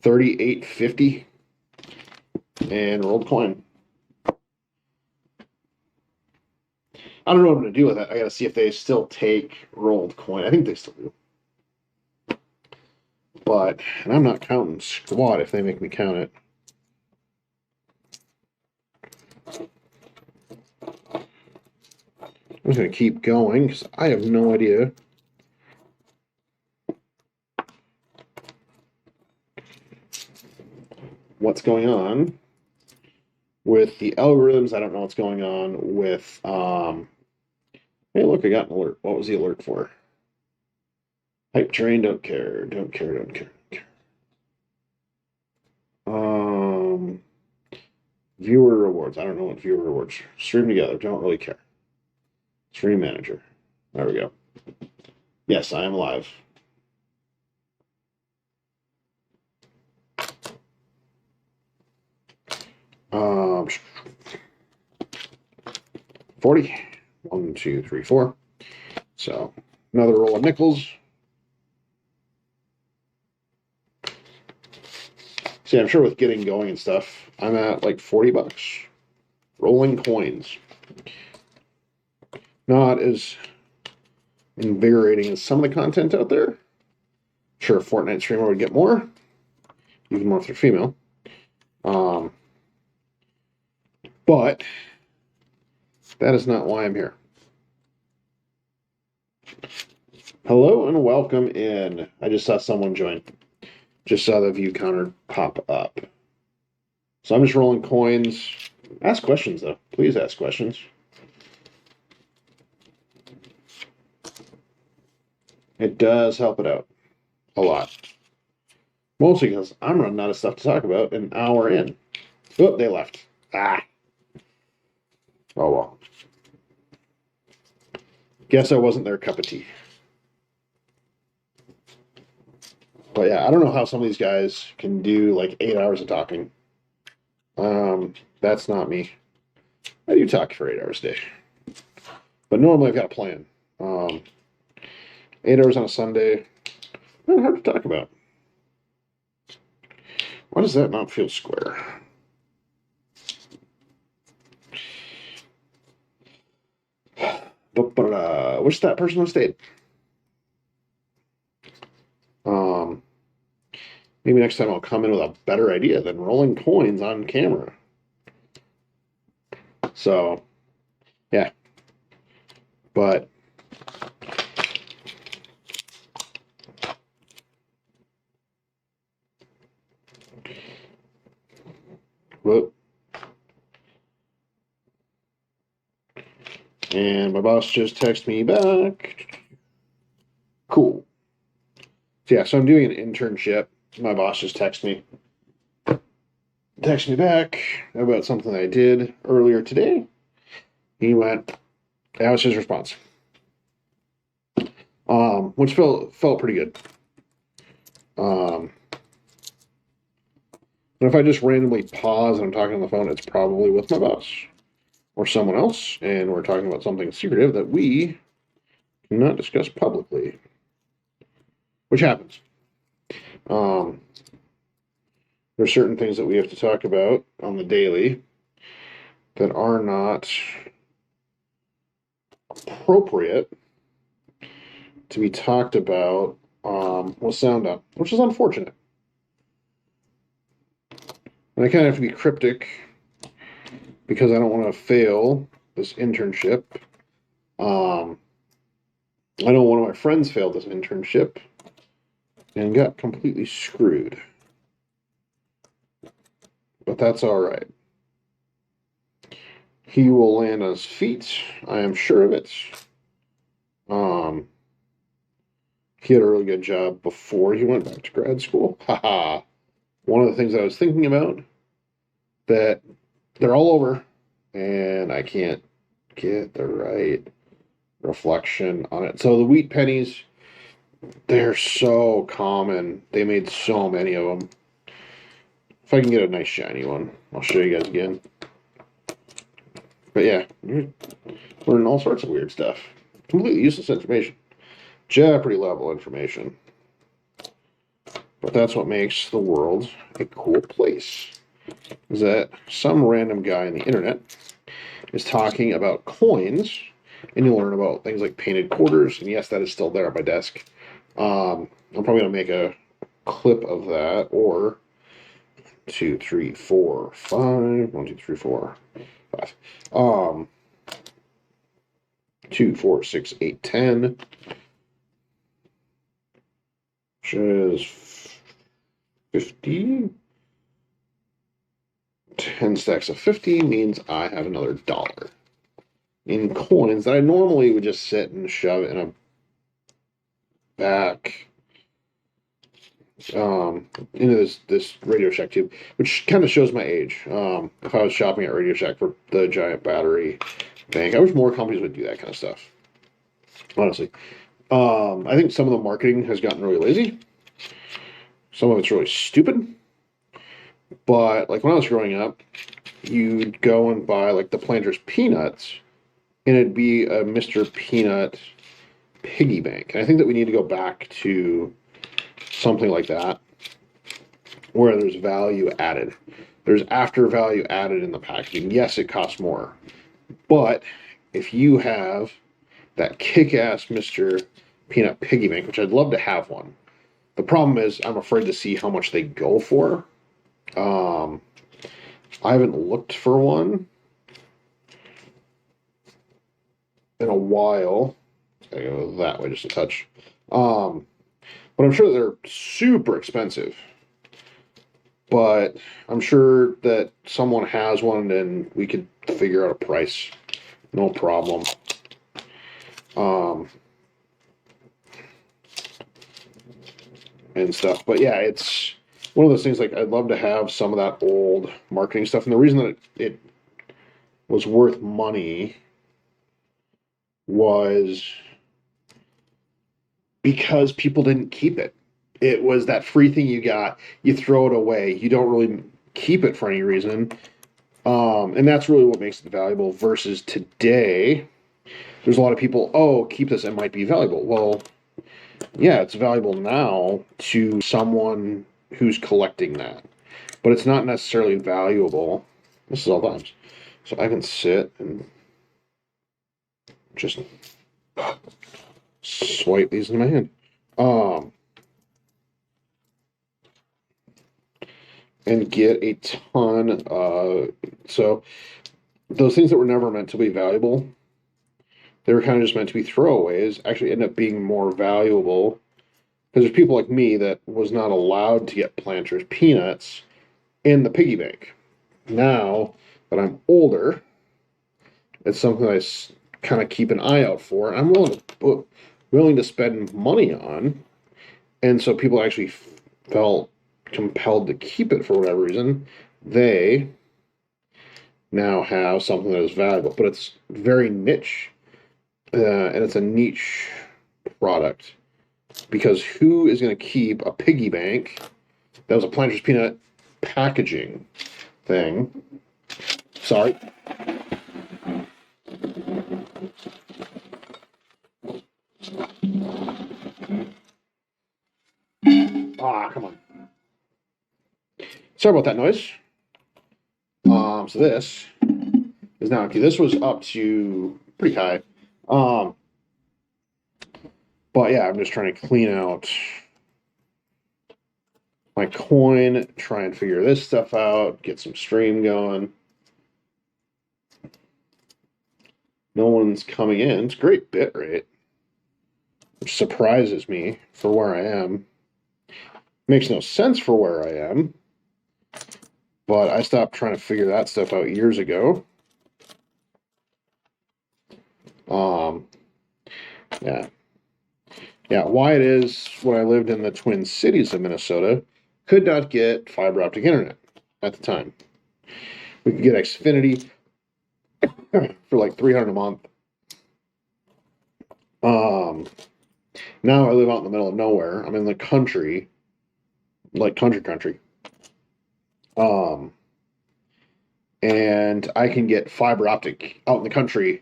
38.50. And rolled coin. I don't know what I'm going to do with it. I got to see if they still take rolled coin. I think they still do. But, and I'm not counting squat if they make me count it. I'm just going to keep going because I have no idea. What's going on with the algorithms. I don't know what's going on with, hey, look, I got an alert. What was the alert for? Hype train, don't care, don't care, don't care, don't care. Viewer rewards. I don't know what viewer rewards. Stream together, don't really care. Stream manager. There we go. Yes, I am live. Um, 40. 1, 2, 3, 4. So another roll of nickels. See, I'm sure with getting going and stuff, I'm at like $40. Rolling coins. Not as invigorating as some of the content out there. Sure, a Fortnite streamer would get more, even more if they're female. But that is not why I'm here. Hello and welcome in. I just saw someone join. Just saw the view counter pop up. So I'm just rolling coins. Ask questions, though. Please ask questions. It does help it out a lot. Mostly because I'm running out of stuff to talk about an hour in. Oh, they left. Ah. Oh, well. Guess I wasn't their cup of tea. But yeah, I don't know how some of these guys can do like 8 hours of talking. That's not me. I do talk for 8 hours a day. But normally I've got a plan. 8 hours on a Sunday. Not hard to talk about. Why does that not feel square? What's that person on stage? Maybe next time I'll come in with a better idea than rolling coins on camera. So, yeah. But whoop. And my boss just texted me back. Cool. So yeah, so I'm doing an internship. My boss just texted me back about something I did earlier today. He went, that was his response. Which felt pretty good. But if I just randomly pause and I'm talking on the phone, it's probably with my boss or someone else, and we're talking about something secretive that we cannot discuss publicly, which happens. There's certain things that we have to talk about on the daily that are not appropriate to be talked about with sound up, which is unfortunate. And I kind of have to be cryptic because I don't want to fail this internship. I know one of my friends failed this internship and got completely screwed. But that's all right. He will land on his feet. I am sure of it. He had a really good job before he went back to grad school. Haha. One of the things that I was thinking about that they're all over and I can't get the right reflection on it. So the wheat pennies, they're so common. They made so many of them. If I can get a nice shiny one, I'll show you guys again. But yeah, you're learning all sorts of weird stuff. Completely useless information. Jeopardy level information. But that's what makes the world a cool place. Is that some random guy on the internet is talking about coins and you'll learn about things like painted quarters. And yes, that is still there on my desk. I'm probably gonna make a clip of that, or 2, 3, 4, 5. 1, 2, 3, 4, 5. 2, 4, 6, 8, 10. Which is 50. 10 stacks of 50 means I have another dollar in coins that I normally would just sit and shove in a back into this Radio Shack tube, which kind of shows my age. If I was shopping at Radio Shack for the giant battery bank, I wish more companies would do that kind of stuff. Honestly, I think some of the marketing has gotten really lazy. Some of it's really stupid. But like when I was growing up, you'd go and buy like the Planters Peanuts, and it'd be a Mr. Peanut piggy bank. And I think that we need to go back to something like that, where there's value added. There's after value added in the packaging. Yes, it costs more, but if you have that kick-ass Mr. Peanut piggy bank, which I'd love to have one, the problem is I'm afraid to see how much they go for. I haven't looked for one in a while. I go that way just a touch. But I'm sure they're super expensive. But I'm sure that someone has one and we could figure out a price. No problem. And stuff. But yeah, it's one of those things, like I'd love to have some of that old marketing stuff. And the reason that it was worth money was because people didn't keep it. It was that free thing you got, you throw it away. You don't really keep it for any reason. And that's really what makes it valuable versus today. There's a lot of people, oh, keep this, it might be valuable. Well, yeah, it's valuable now to someone who's collecting that. But it's not necessarily valuable. This is all times. So I can sit and just swipe these in my hand. And get a ton so those things that were never meant to be valuable, they were kind of just meant to be throwaways, actually end up being more valuable. Because there's people like me that was not allowed to get Planters Peanuts in the piggy bank. Now that I'm older, it's something I kind of keep an eye out for. I'm willing to spend money on. And so people actually felt compelled to keep it for whatever reason. They now have something that is valuable, but it's very niche. And it's a niche product. Because who is going to keep a piggy bank that was a Planters Peanut packaging thing? Sorry. Ah, come on. Sorry about that noise. So this is now empty. This was up to pretty high. But yeah, I'm just trying to clean out my coin, try and figure this stuff out, get some stream going. No one's coming in. It's great bit rate, which surprises me for where I am. Makes no sense for where I am, but I stopped trying to figure that stuff out years ago. Yeah, why it is when I lived in the Twin Cities of Minnesota, could not get fiber optic internet at the time. We could get Xfinity for like $300 a month. Now I live out in the middle of nowhere. I'm in the country, like country. And I can get fiber optic out in the country,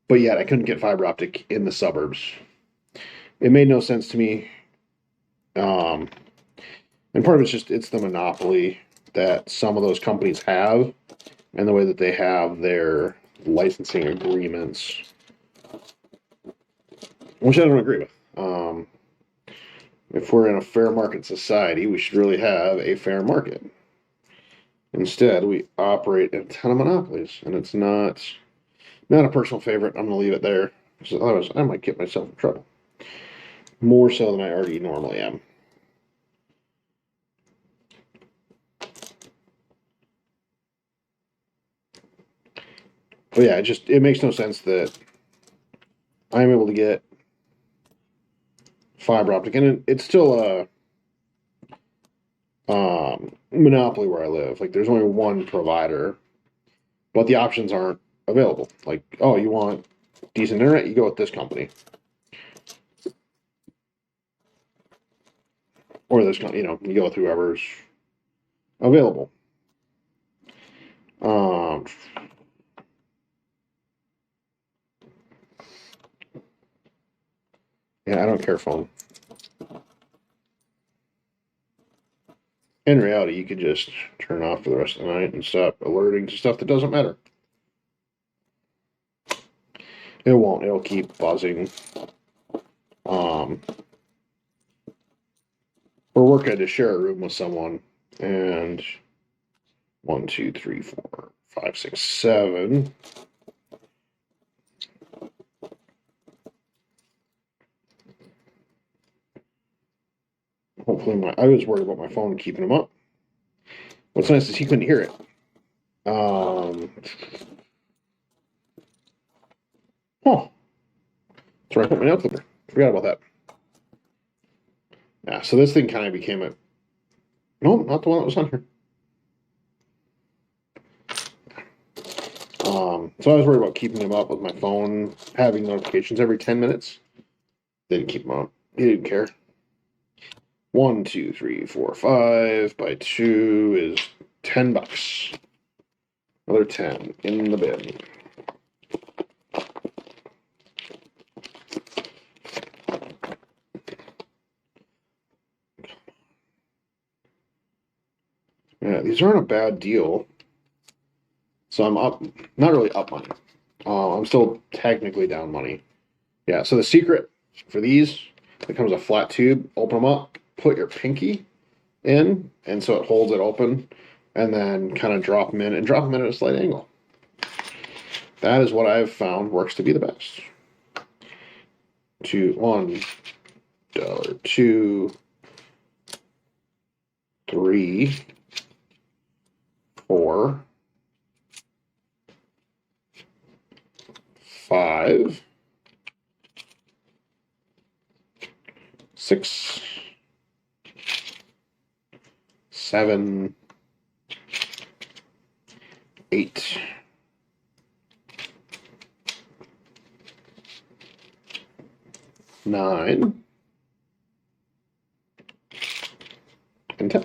but yet I couldn't get fiber optic in the suburbs. It made no sense to me. And part of it's just, it's the monopoly that some of those companies have and the way that they have their licensing agreements which I don't agree with. If we're in a fair market society, we should really have a fair market. Instead, we operate in a ton of monopolies, and it's not a personal favorite. I'm going to leave it there, because otherwise I might get myself in trouble. More so than I already normally am. But yeah, it makes no sense that I'm able to get fiber optic, and it's still a monopoly where I live. Like, there's only one provider, but the options aren't available. Like, oh, you want decent internet, you go with this company, or this company. You go with whoever's available. Yeah, I don't care phone. In reality, you could just turn off for the rest of the night and stop alerting to stuff that doesn't matter. It won't. It'll keep buzzing. For work, I had to share a room with someone, and 1, 2, 3, 4, 5, 6, 7. Hopefully, I was worried about my phone keeping him up. What's nice is he couldn't hear it. Huh. That's where I put my nail clipper. Forgot about that. Yeah, so this thing kind of became a... No, not the one that was on here. So I was worried about keeping him up with my phone, having notifications every 10 minutes. Didn't keep him up. He didn't care. 1, 2, 3, 4, 5 by 2 is $10. Another 10 in the bin. Yeah, these aren't a bad deal. So I'm up, not really up money. I'm still technically down money. Yeah, so the secret for these, it comes a flat tube, open them up, put your pinky in, and so it holds it open, and then kind of drop them in, and drop them in at a slight angle. That is what I've found works to be the best. $1, $2, 3, 4, 5, 6, 7, 8, 9, and 10.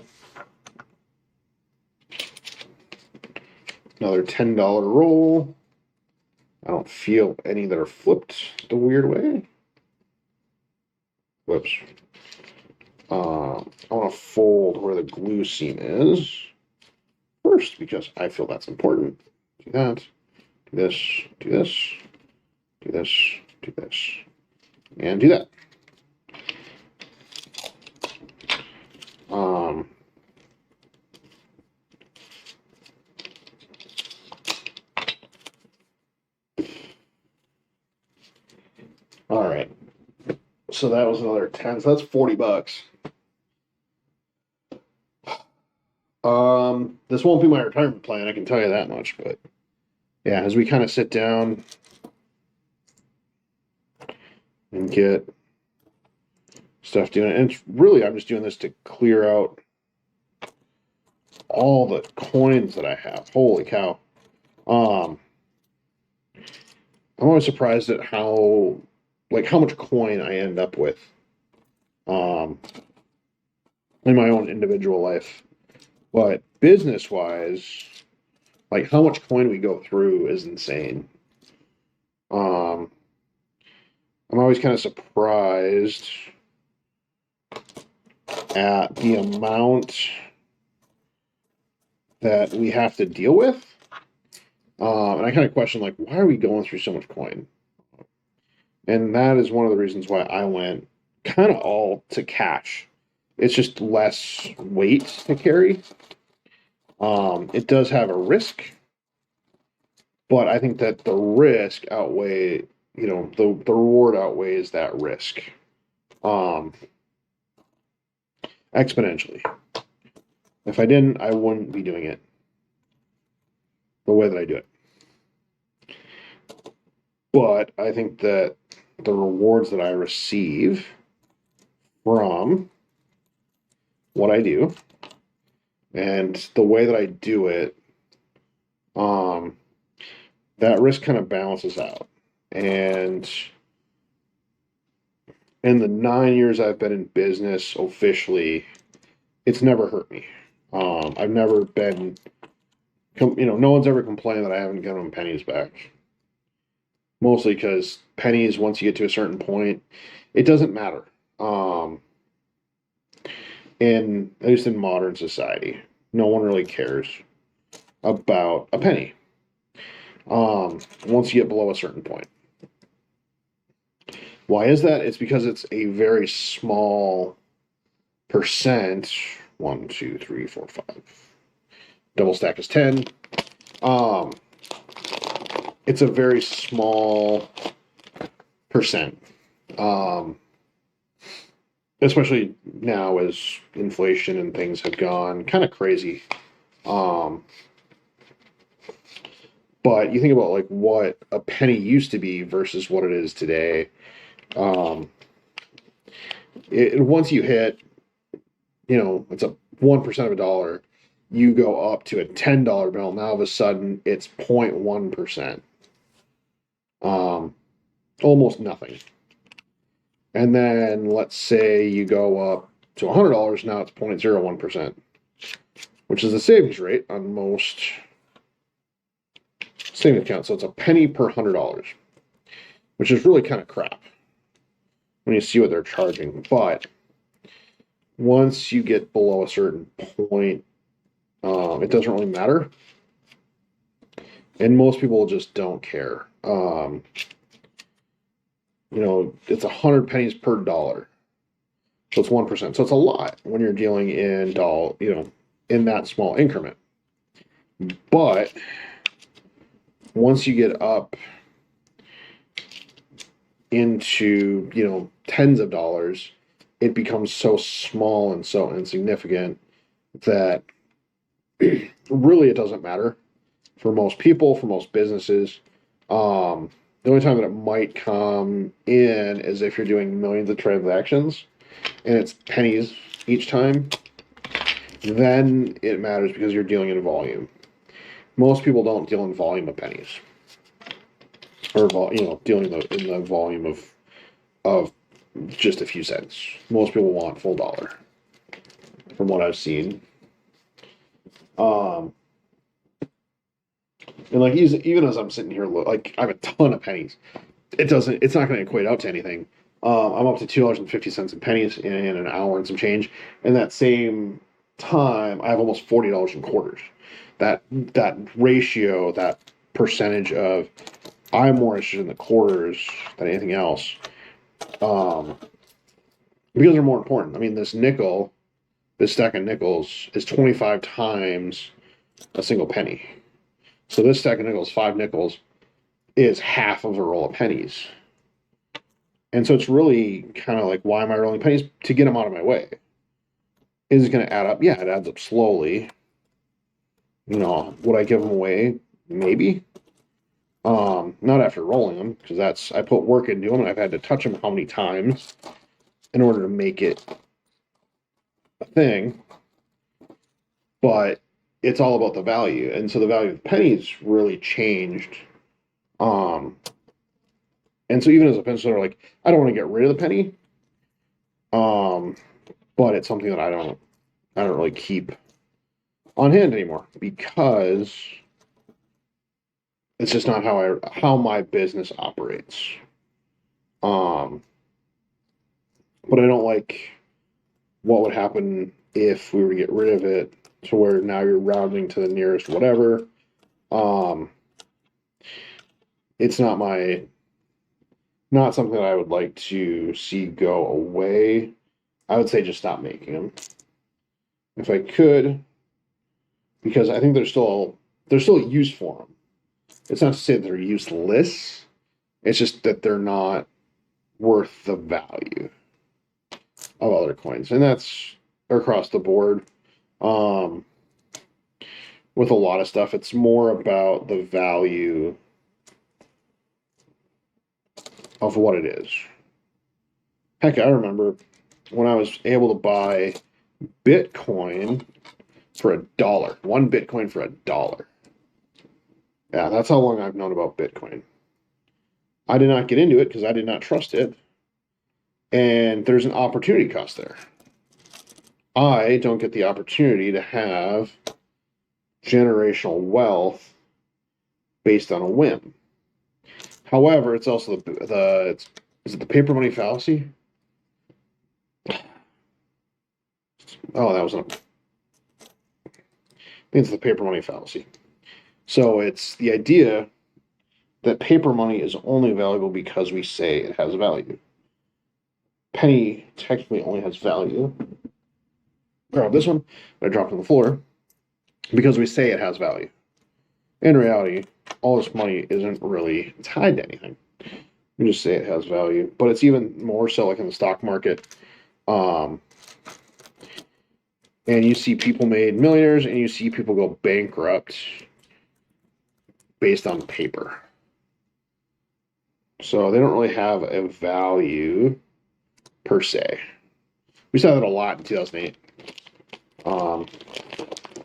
Another $10 roll. I don't feel any that are flipped the weird way. Whoops. I want to fold where the glue seam is first because I feel that's important. Do that. Do this. Do this. Do this. Do this. And do that. All right. So that was another 10. So that's $40. This won't be my retirement plan, I can tell you that much, but yeah, as we kind of sit down and get stuff doing it, and it's really, I'm just doing this to clear out all the coins that I have. Holy cow. I'm always surprised at how much coin I end up with in my own individual life. But business-wise, how much coin we go through is insane. I'm always kind of surprised at the amount that we have to deal with. And I kind of question, why are we going through so much coin? And that is one of the reasons why I went kind of all to cash. It's just less weight to carry. It does have a risk, but I think that the risk outweigh, the reward outweighs that risk um, exponentially. If I didn't, I wouldn't be doing it the way that I do it. But I think that the rewards that I receive from what I do and the way that I do it, um, that risk kind of balances out. And in the 9 years I've been in business officially, it's never hurt me. I've never been, no one's ever complained that I haven't given them pennies back. Mostly because pennies, once you get to a certain point, it doesn't matter. At least in modern society, no one really cares about a penny. Once you get below a certain point. Why is that? It's because it's a very small percent. 1, 2, 3, 4, 5. Double stack is 10. It's a very small percent. Especially now as inflation and things have gone kind of crazy. But you think about like what a penny used to be versus what it is today. Once you hit, it's a 1% of a dollar, you go up to a $10 bill. Now all of a sudden it's 0.1%. Almost nothing. And then let's say you go up to $100, now it's 0.01%, which is the savings rate on most savings accounts. So it's a penny per $100, which is really kind of crap when you see what they're charging. But once you get below a certain point, it doesn't really matter. And most people just don't care. It's 100 pennies per dollar. So it's 1%. So it's a lot when you're dealing in in that small increment. But once you get up into, tens of dollars, it becomes so small and so insignificant that really it doesn't matter for most people, for most businesses. The only time that it might come in is if you're doing millions of transactions and it's pennies each time. Then it matters because you're dealing in volume. Most people don't deal in volume of pennies, or dealing in the volume of just a few cents. Most people want full dollar, from what I've seen. And like even as I'm sitting here, like I have a ton of pennies. It's not going to equate out to anything. I'm up to $2.50 in pennies in an hour and some change. And that same time, I have almost $40 in quarters. That ratio, that percentage of, I'm more interested in the quarters than anything else, because they're more important. I mean, this stack of nickels is 25 times a single penny. So this stack of nickels, 5 nickels, is half of a roll of pennies. And so it's really kind of like, why am I rolling pennies? To get them out of my way. Is it going to add up? Yeah, it adds up slowly. Would I give them away? Maybe. Not after rolling them, because I put work into them, and I've had to touch them how many times in order to make it a thing. But it's all about the value. And so the value of pennies really changed. And so even as a business owner, like, I don't want to get rid of the penny. But it's something that I don't really keep on hand anymore, because it's just not how my business operates. But I don't like what would happen if we were to get rid of it, to where now you're rounding to the nearest whatever. It's not my Not something that I would like to see go away. I would say just stop making them if I could, because I think there's still a use for them. It's not to say that they're useless. It's just that they're not worth the value of other coins, and that's across the board. Um, with a lot of stuff, it's more about the value of what it is. Heck, I remember when I was able to buy Bitcoin for $1, one Bitcoin for $1. Yeah, that's how long I've known about Bitcoin. I did not get into it because I did not trust it, and there's an opportunity cost there. I don't get the opportunity to have generational wealth based on a whim. However, it's also is it the paper money fallacy? Oh, that was I think it's the paper money fallacy. So it's the idea that paper money is only valuable because we say it has value. Penny technically only has value. Grab this one that I dropped on the floor because we say it has value. In reality, all this money isn't really tied to anything. We just say it has value, but it's even more so like in the stock market. And you see people made millionaires and you see people go bankrupt based on paper. So they don't really have a value per se. We saw that a lot in 2008. A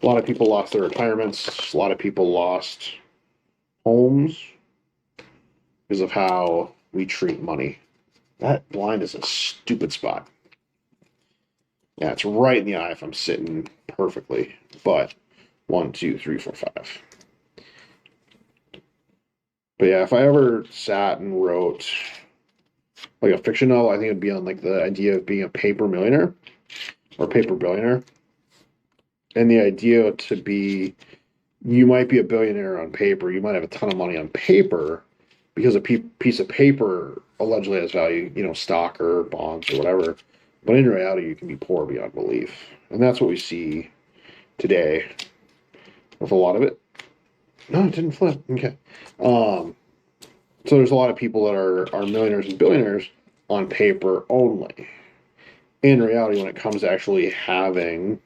lot of people lost their retirements. A lot of people lost homes because of how we treat money. That blind is a stupid spot. Yeah, it's right in the eye if I'm sitting perfectly. But 1, 2, 3, 4, 5. But yeah, if I ever sat and wrote like a fiction novel, I think it'd be on like the idea of being a paper millionaire or paper billionaire. And the idea to be, you might be a billionaire on paper, you might have a ton of money on paper because a piece of paper allegedly has value, stock or bonds or whatever. But in reality, you can be poor beyond belief. And that's what we see today with a lot of it. No, it didn't flip. Okay. So there's a lot of people that are millionaires and billionaires on paper only. In reality, when it comes to actually having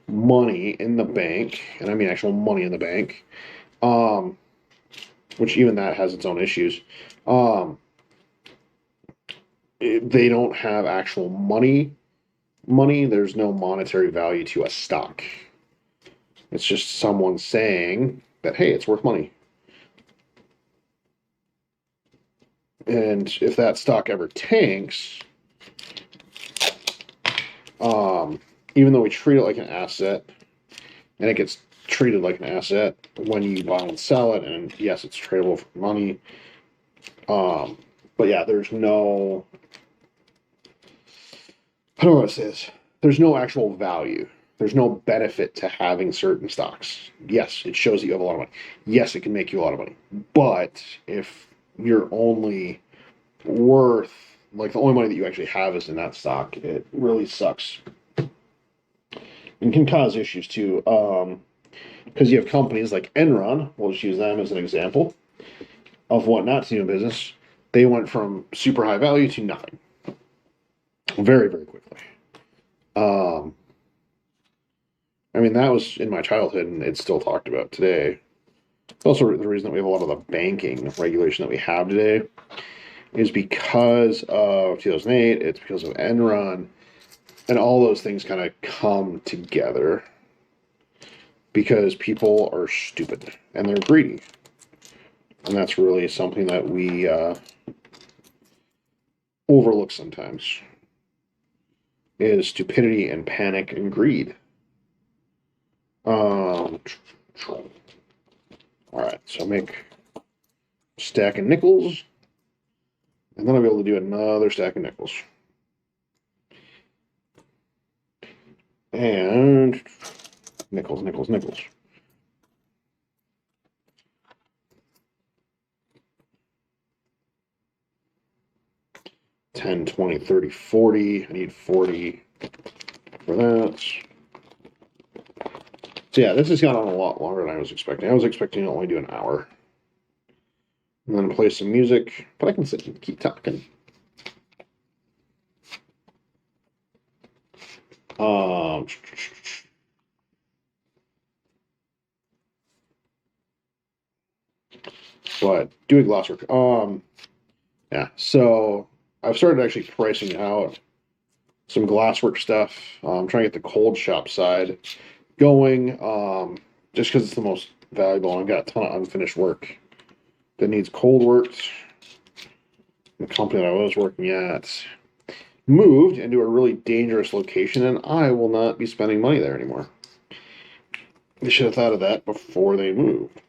money in the bank, and I mean actual money in the bank, which even that has its own issues, they don't have actual money. There's no monetary value to a stock. It's just someone saying that, hey, it's worth money. And if that stock ever tanks, even though we treat it like an asset, and it gets treated like an asset when you buy and sell it, and yes, it's tradable for money. But yeah, there's no, I don't know what to say this. There's no actual value. There's no benefit to having certain stocks. Yes, it shows that you have a lot of money. Yes, it can make you a lot of money. But if you're only worth, like the only money that you actually have is in that stock, it really sucks. And can cause issues too. Because you have companies like Enron, we'll just use them as an example of what not to do in business. They went from super high value to nothing very, very quickly. I mean, that was in my childhood, and it's still talked about today. Also, the reason that we have a lot of the banking regulation that we have today is because of 2008, it's because of Enron, and all those things kind of come together because people are stupid and they're greedy. And that's really something that we overlook sometimes, is stupidity and panic and greed. All right, so I'll make a stack of nickels, and then I'll be able to do another stack of nickels. And nickels, nickels, nickels. 10, 20, 30, 40. I need 40 for that. So yeah, this has gone on a lot longer than I was expecting. I was expecting to only do an hour. And then play some music, but I can sit and keep talking. But doing glasswork. Yeah, so I've started actually pricing out some glasswork stuff. I'm trying to get the cold shop side going, just because it's the most valuable. I've got a ton of unfinished work that needs cold worked. The company that I was working at moved into a really dangerous location, and I will not be spending money there anymore. They should have thought of that before they moved.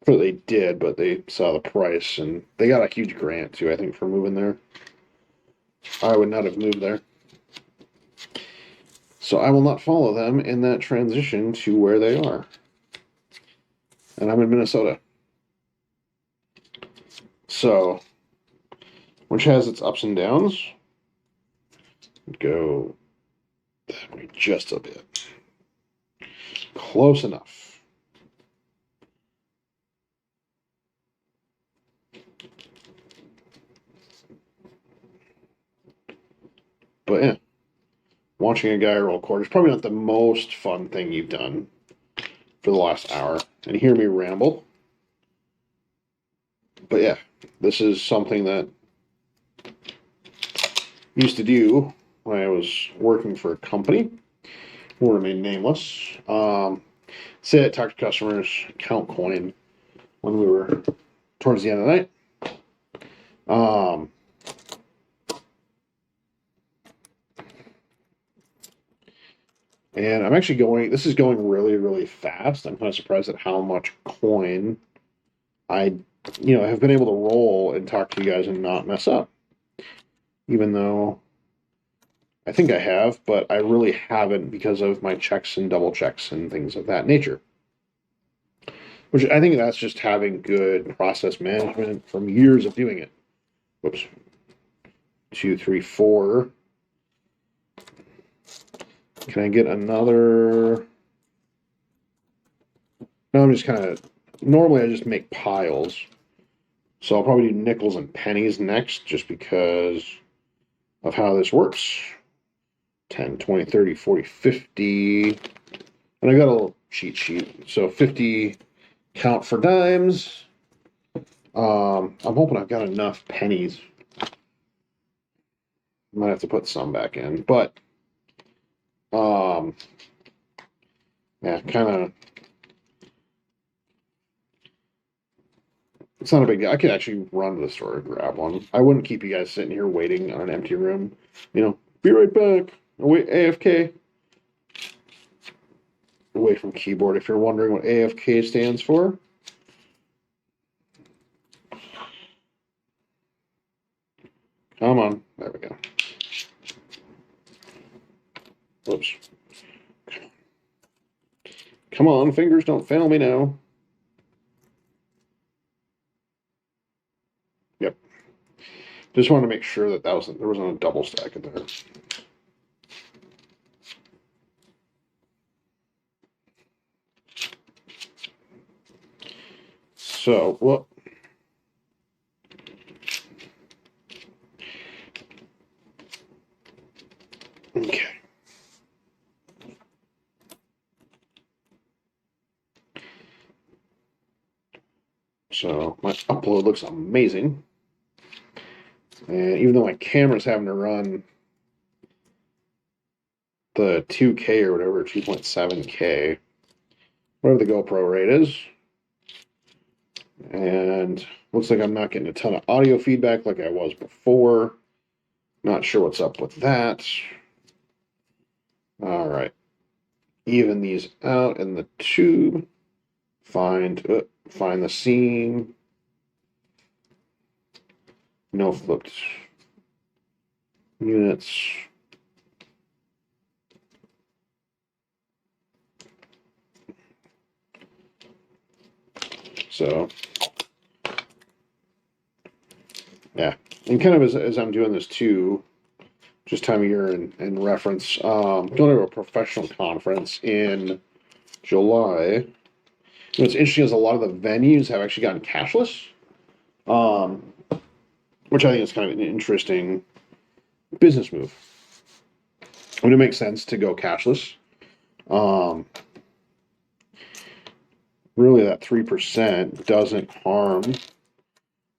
Or they did, but they saw the price, and they got a huge grant too, I think, for moving there. I would not have moved there. So I will not follow them in that transition to where they are. And I'm in Minnesota. So, which has its ups and downs. Go that way just a bit. Close enough. But yeah, watching a guy roll quarters is probably not the most fun thing you've done for the last hour. And hear me ramble. But yeah, this is something that I used to do when I was working for a company. Will remain nameless. Say I talk to customers, count coin when we were towards the end of the night. And I'm actually going, this is going really, really fast. I'm kind of surprised at how much coin I, have been able to roll and talk to you guys and not mess up. Even though I think I have, but I really haven't because of my checks and double checks and things of that nature. Which I think that's just having good process management from years of doing it. Whoops. 2, 3, 4. Can I get another? No, I'm just kind of, normally I just make piles. So I'll probably do nickels and pennies next just because of how this works. 10, 20, 30, 40, 50. And I got a little cheat sheet. So 50 count for dimes. I'm hoping I've got enough pennies. Might have to put some back in, but yeah, kind of. It's not a big deal. I could actually run to the store and grab one. I wouldn't keep you guys sitting here waiting on an empty room. Be right back. Wait, AFK. Away from keyboard. If you're wondering what AFK stands for. Come on. There we go. Whoops. Come on, fingers, don't fail me now. Yep. Just wanted to make sure that there wasn't a double stack in there. So, well. Okay. So my upload looks amazing. And even though my camera's having to run the 2K or whatever, 2.7K, whatever the GoPro rate is. And looks like I'm not getting a ton of audio feedback like I was before. Not sure what's up with that. All right. Even these out in the tube. Find the seam. No flipped units. So, yeah, and kind of as I'm doing this too, just time of year and reference, going to a professional conference in July. What's interesting is a lot of the venues have actually gotten cashless, um, which I think is kind of an interesting business move. I mean, it makes sense to go cashless. Um, really, that 3% doesn't harm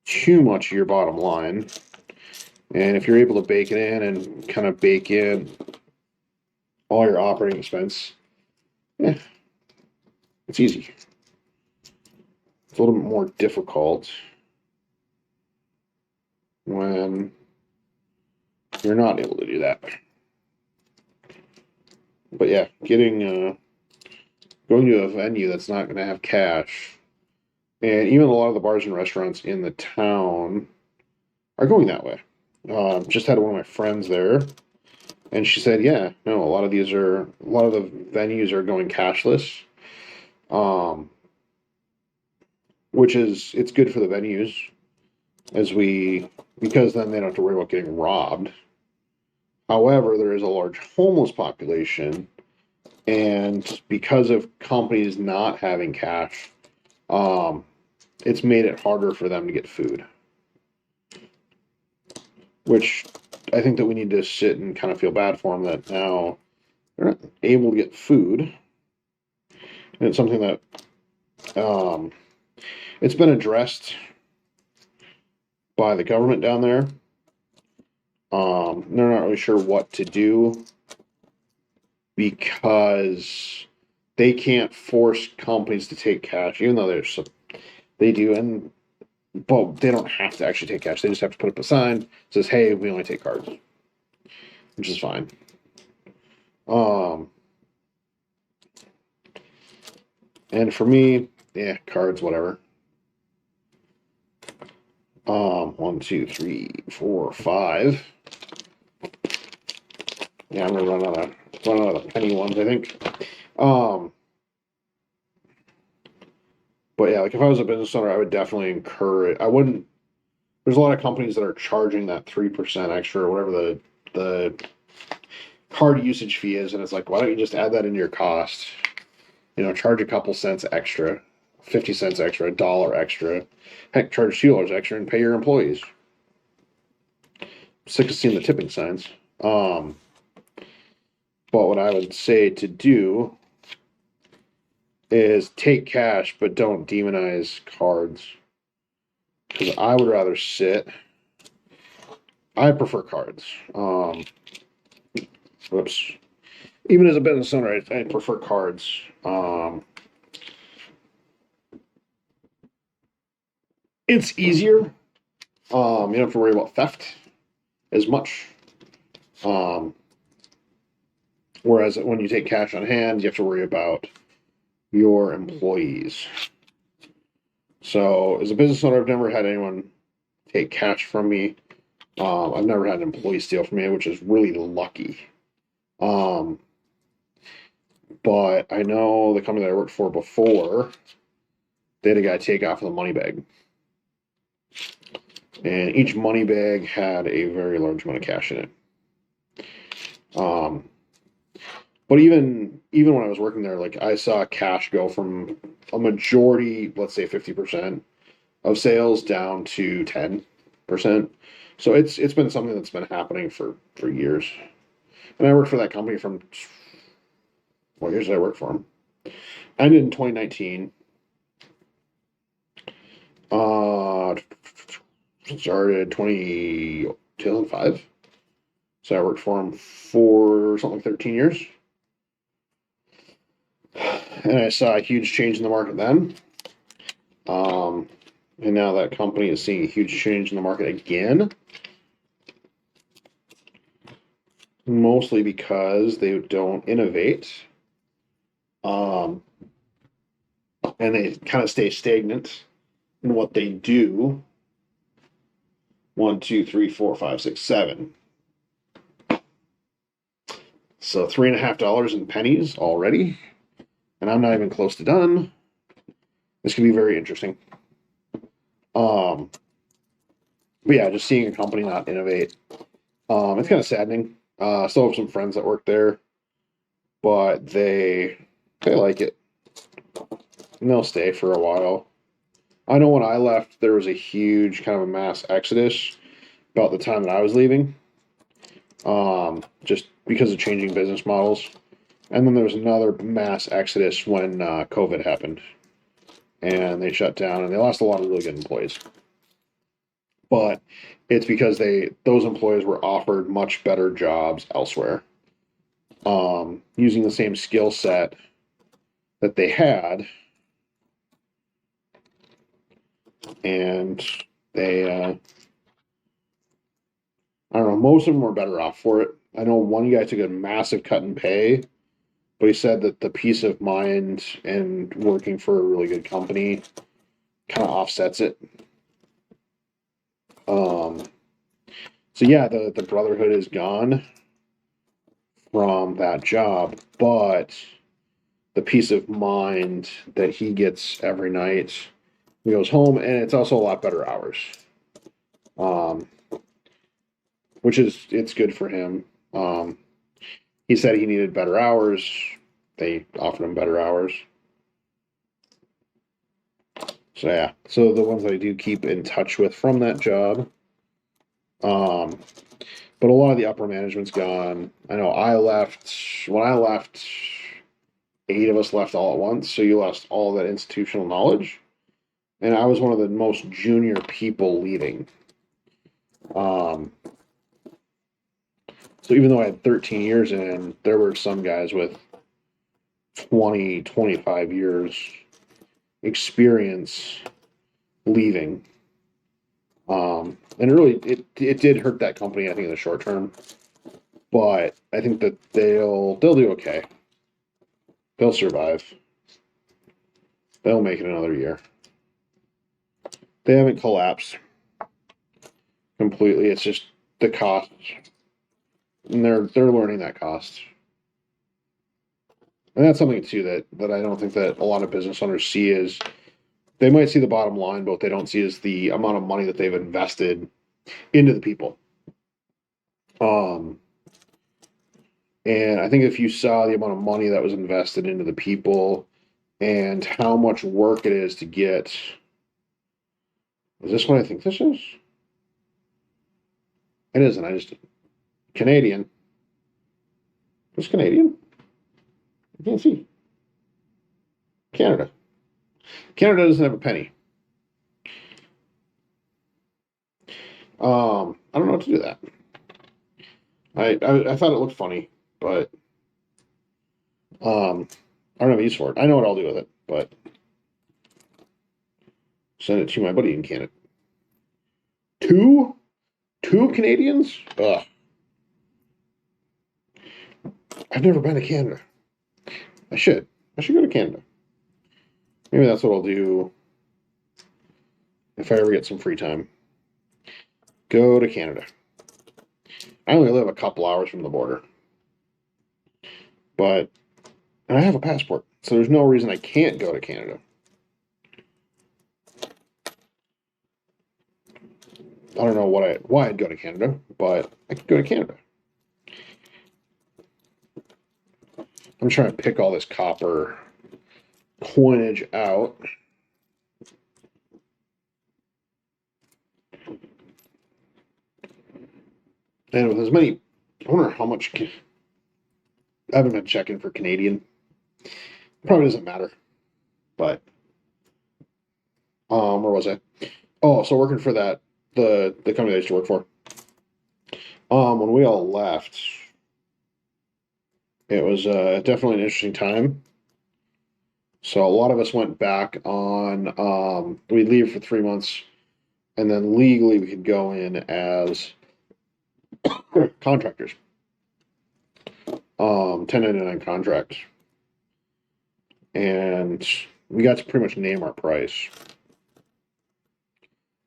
too much of your bottom line. And if you're able to bake it in and kind of bake in all your operating expense, yeah, it's easy. It's a little bit more difficult when you're not able to do that. But yeah, going to a venue that's not going to have cash, and even a lot of the bars and restaurants in the town are going that way. Just had one of my friends there, and she said, "Yeah, no, a lot of the venues are going cashless, um, which is it's good for the venues because then they don't have to worry about getting robbed. However, there is a large homeless population, and because of companies not having cash, um, it's made it harder for them to get food." Which I think that we need to sit and kind of feel bad for them that now they're not able to get food. And it's something that it's been addressed by the government down there. They're not really sure what to do because they can't force companies to take cash, even though they do, but they don't have to actually take cash. They just have to put up a sign that says, "Hey, we only take cards," which is fine. And for me, yeah, cards, whatever. 1, 2, 3, 4, 5. Yeah, I'm gonna run out of the penny ones, I think. But yeah, like if I was a business owner, I would definitely encourage. I wouldn't. There's a lot of companies that are charging that 3% extra or whatever the card usage fee is, and it's like, why don't you just add that into your cost? Charge a couple cents extra, 50 cents extra, $1 extra. Heck, charge $2 extra and pay your employees. Sick of seeing the tipping signs. But what I would say to do is take cash, but don't demonize cards. Because I would rather I prefer cards. Whoops. Even as a business owner, I prefer cards. It's easier. You don't have to worry about theft as much. Whereas when you take cash on hand, you have to worry about your employees. So as a business owner, I've never had anyone take cash from me. I've never had an employee steal from me, which is really lucky. But I know the company that I worked for before, they had a guy take off with a money bag. And each money bag had a very large amount of cash in it. But even when I was working there, like I saw cash go from a majority, let's say 50% of sales down to 10%. So it's been something that's been happening for years. And I worked for that company from what years did I work for them? I ended in 2019. Started 2005. So I worked for them for something like 13 years. And I saw a huge change in the market then. And now that company is seeing a huge change in the market again. Mostly because they don't innovate. And they kind of stay stagnant in what they do. 1, 2, 3, 4, 5, 6, 7. So $3.50 in pennies already. And I'm not even close to done. This could be very interesting. But yeah, just seeing a company not innovate, it's kind of saddening. I still have some friends that work there, but they like it and they'll stay for a while. I know when I left, there was a huge kind of a mass exodus about the time that I was leaving, just because of changing business models. And then there was another mass exodus when COVID happened, and they shut down, and they lost a lot of really good employees. But it's because those employees were offered much better jobs elsewhere, using the same skill set that they had, and they I don't know, most of them were better off for it. I know one guy took a massive cut in pay, but he said that the peace of mind and working for a really good company kind of offsets it. Um, so yeah, the brotherhood is gone from that job, but the peace of mind that he gets every night, he goes home, and it's also a lot better hours, um, which is it's good for him. He said he needed better hours. They offered him better hours. So yeah, so the ones that I do keep in touch with from that job, um, but a lot of the upper management's gone. I know I left when I left. 8 of us left all at once, so you lost all that institutional knowledge. And I was one of the most junior people leaving. Um, so even though I had 13 years in, there were some guys with 20, 25 years experience leaving. And really, it did hurt that company, I think, in the short term. But I think that they'll do okay. They'll survive. They'll make it another year. They haven't collapsed completely. It's just the cost, and they're learning that cost. And that's something too that I don't think that a lot of business owners see is they might see the bottom line, but what they don't see is the amount of money that they've invested into the people. Um, and I think if you saw the amount of money that was invested into the people and how much work it is to get, is this what I think this is? It isn't. I just Canadian. It's Canadian. I can't see. Canada. Canada doesn't have a penny. I don't know what to do with that. I thought it looked funny, but I don't have a use for it. I know what I'll do with it, but send it to my buddy in Canada. Two? Two Canadians? Ugh. I've never been to Canada. I should. I should go to Canada. Maybe that's what I'll do if I ever get some free time. Go to Canada. I only live a couple hours from the border, but and I have a passport, so there's no reason I can't go to Canada. I don't know why I'd go to Canada, but I could go to Canada. I'm trying to pick all this copper coinage out. And with as many, I wonder how much. I haven't been checking for Canadian. Probably doesn't matter, but where was I? Oh, so working for the company I used to work for. When we all left, it was definitely an interesting time. So a lot of us went back on. We'd leave for 3 months, and then legally we could go in as contractors. 1099 contracts, and we got to pretty much name our price.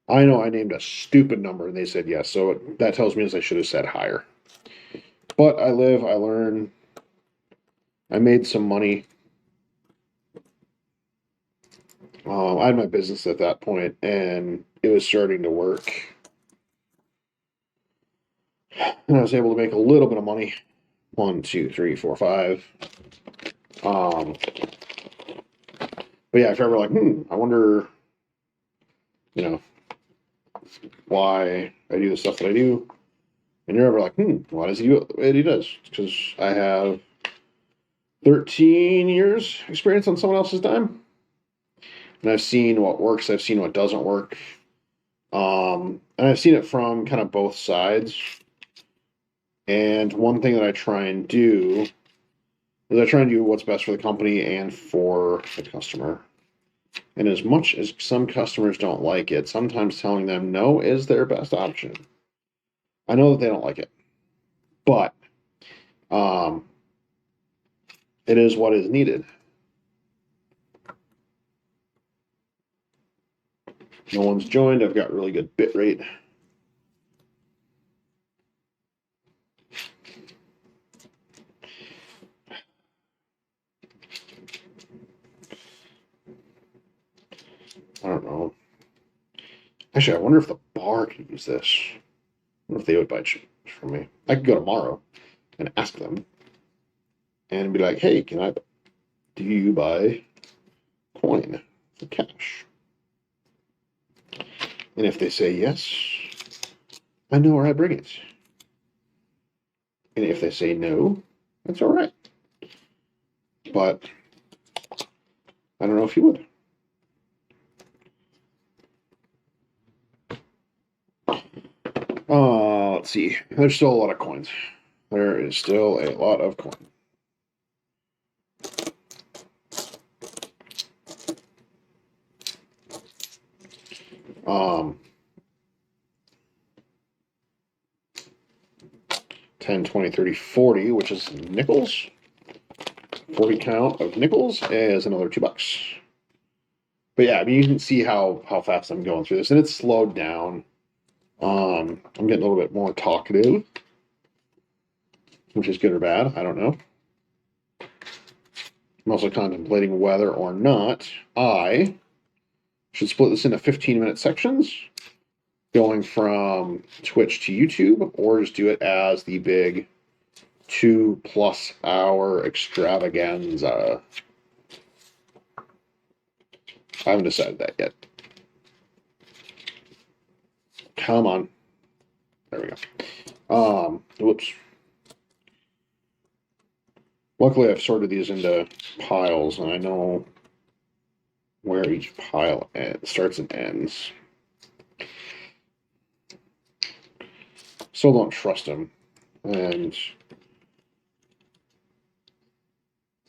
I know I named a stupid number, and they said yes. So that tells me is I should have said higher. But I live, I learn. I made some money. I had my business at that point, and it was starting to work. And I was able to make a little bit of money. 1, 2, 3, 4, 5. But yeah, if you're ever like, I wonder, why I do the stuff that I do, and you're ever like, why does he do what he does? It's because I have 13 years experience on someone else's dime, and I've seen what works, I've seen what doesn't work, and I've seen it from kind of both sides. And one thing that I try and do is I try and do what's best for the company and for the customer. And as much as some customers don't like it, sometimes telling them no is their best option. I know that they don't like it, but it is what is needed. No one's joined. I've got really good bit rate. I don't know. Actually, I wonder if the bar can use this. I wonder if they would buy chips from me. I could go tomorrow and ask them and be like, hey, do you buy coin for cash? And if they say yes, I know where I bring it. And if they say no, that's all right. But I don't know if you would. Let's see. There's still a lot of coins. There is still a lot of coin. 10, 20, 30, 40, which is nickels. 40 count of nickels is another $2. But yeah, I mean, you can see how fast I'm going through this, and it's slowed down. I'm getting a little bit more talkative, which is good or bad. I don't know. I'm also contemplating whether or not I should split this into 15-minute sections, going from Twitch to YouTube, or just do it as the big 2+ hour extravaganza. I haven't decided that yet. Come on. There we go. Whoops. Luckily, I've sorted these into piles, and I know where each pile starts and ends. Still don't trust him. And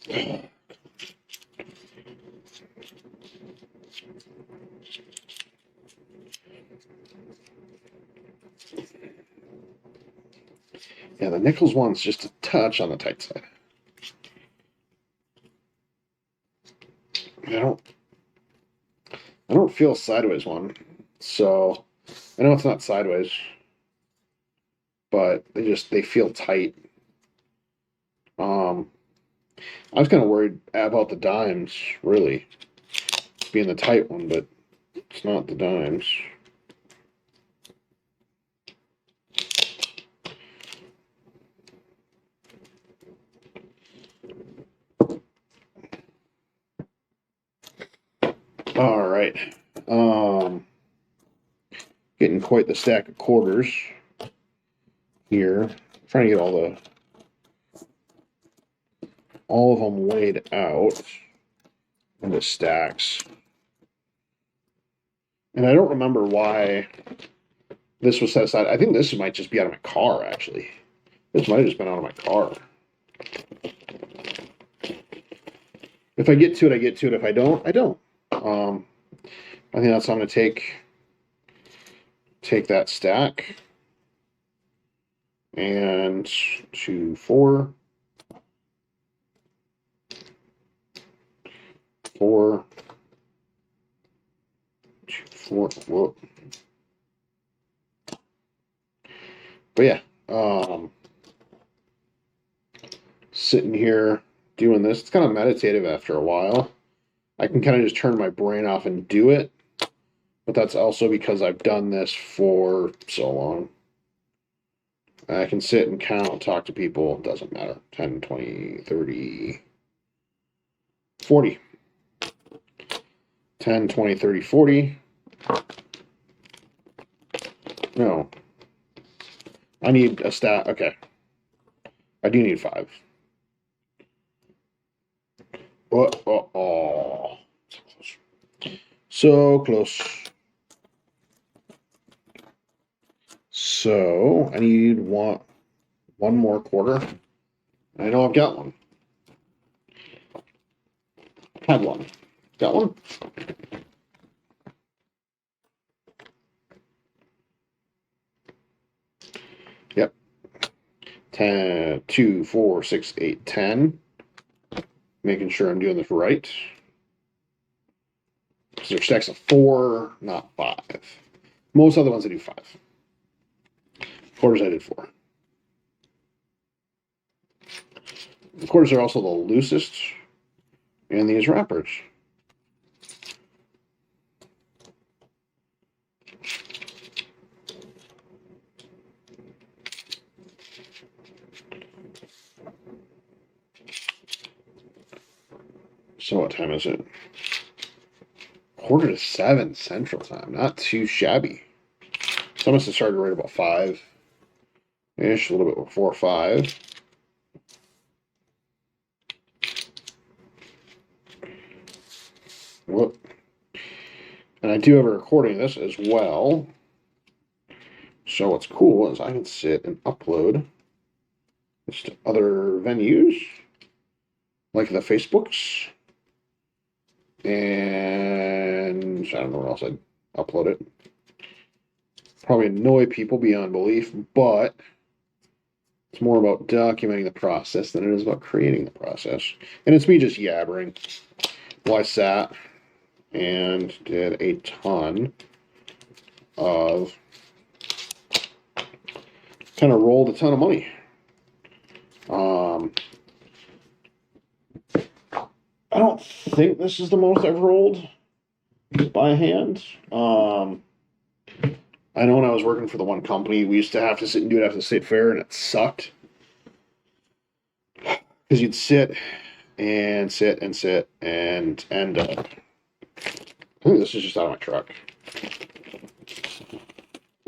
yeah, the nickels one's just a touch on the tight side. I don't feel a sideways one, so I know it's not sideways, but they feel tight. I was kind of worried about the dimes, really, being the tight one, but it's not the dimes. All right. Getting quite the stack of quarters here. Trying to get all of them laid out into stacks. And I don't remember why this was set aside. I think this might just be out of my car, actually. This might have just been out of my car. If I get to it, I get to it. If I don't, I don't. I think that's how I'm going to take that stack. And 2, 4. 4. 2, 4. Whoa. But yeah, sitting here doing this, it's kind of meditative after a while. I can kind of just turn my brain off and do it, but that's also because I've done this for so long. I can sit and count, talk to people, doesn't matter. 10, 20, 30, 40. 10, 20, 30, 40. No. I need a stat. Okay. I do need 5. Oh. So close. So I need one more quarter. I know I've got one. Had one. Got one? Yep. 10, 2, 4, 6, 8, 10. Making sure I'm doing this right. Because they're stacks of 4, not 5. Most other ones I do 5. Quarters I did 4. The quarters are also the loosest in these wrappers. So what time is it? 6:45 Central Time. Not too shabby. So I must have started right about 5-ish, a little bit before 5. Whoop. And I do have a recording of this as well. So what's cool is I can sit and upload this to other venues, like the Facebooks. And I don't know where else I'd upload it. Probably annoy people beyond belief, but it's more about documenting the process than it is about creating the process. And it's me just yabbering. Well, I sat and did a ton of, kind of rolled a ton of money. I don't think this is the most I've rolled by hand. I know when I was working for the one company, we used to have to sit and do it after the state fair, and it sucked. Because you'd sit and sit and sit and end up. I think this is just out of my truck.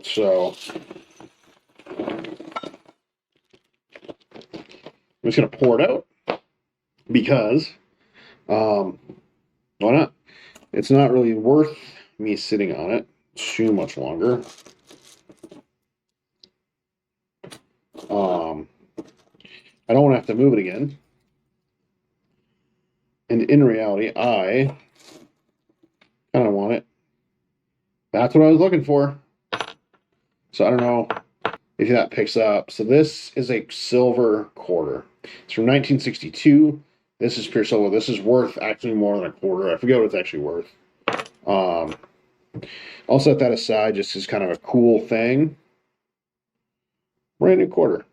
So I'm just going to pour it out because why not? It's not really worth me sitting on it too much longer. I don't want to have to move it again. And in reality, I kind of want it. That's what I was looking for. So I don't know if that picks up. So this is a silver quarter. It's from 1962. This is pure silver. This is worth actually more than a quarter. I forget what it's actually worth. I'll set that aside just as kind of a cool thing. Brand new quarter.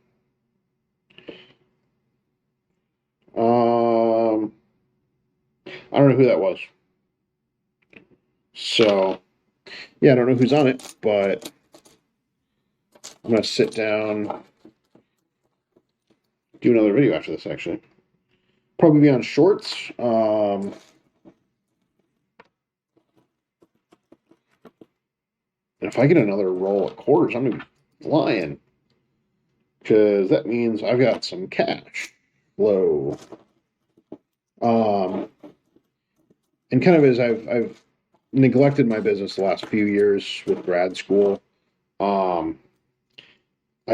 I don't know who that was. So, yeah, I don't know who's on it, but I'm going to sit down, do another video after this, actually. Probably be on shorts. And if I get another roll of quarters, I'm going to be flying. Because that means I've got some cash flow. And kind of as I've neglected my business the last few years with grad school, I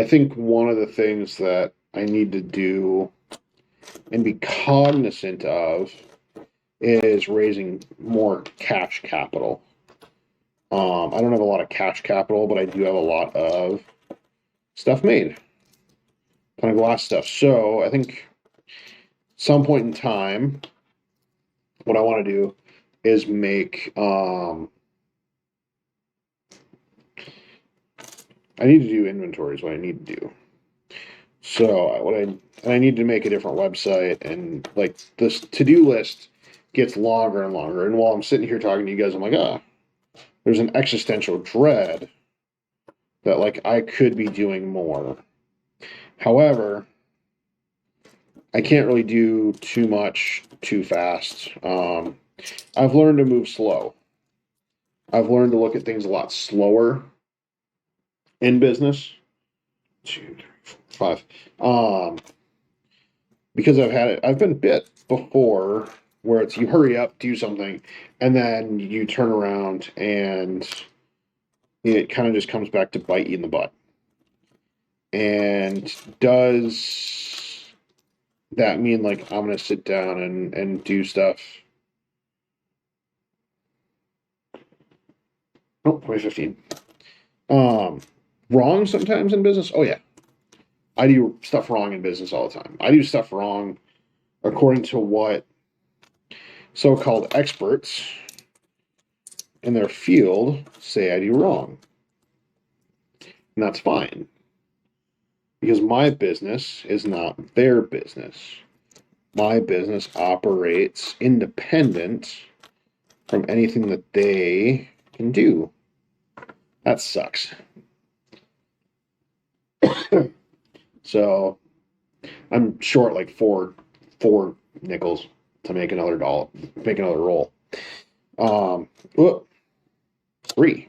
think one of the things that I need to do and be cognizant of is raising more cash capital. I don't have a lot of cash capital, but I do have a lot of stuff made, kind of glass stuff. So I think some point in time, what I want to do is make, I need to do inventory is what I need to do. So I need to make a different website, and like this to-do list gets longer and longer. And while I'm sitting here talking to you guys, I'm like, there's an existential dread that like I could be doing more. However, I can't really do too much too fast. I've learned to move slow. I've learned to look at things a lot slower in business. 2, 3, 4, 5. Because I've been bit before where it's you hurry up, do something, and then you turn around and it kind of just comes back to bite you in the butt. And does that mean like I'm gonna sit down and do stuff? Oh, 2015. Wrong sometimes in business? Oh yeah. I do stuff wrong in business all the time. I do stuff wrong according to what so-called experts in their field say I do wrong. And that's fine. Because my business is not their business. My business operates independent from anything that they can do. That sucks. So I'm short like four nickels to make another roll. Whoop, 3.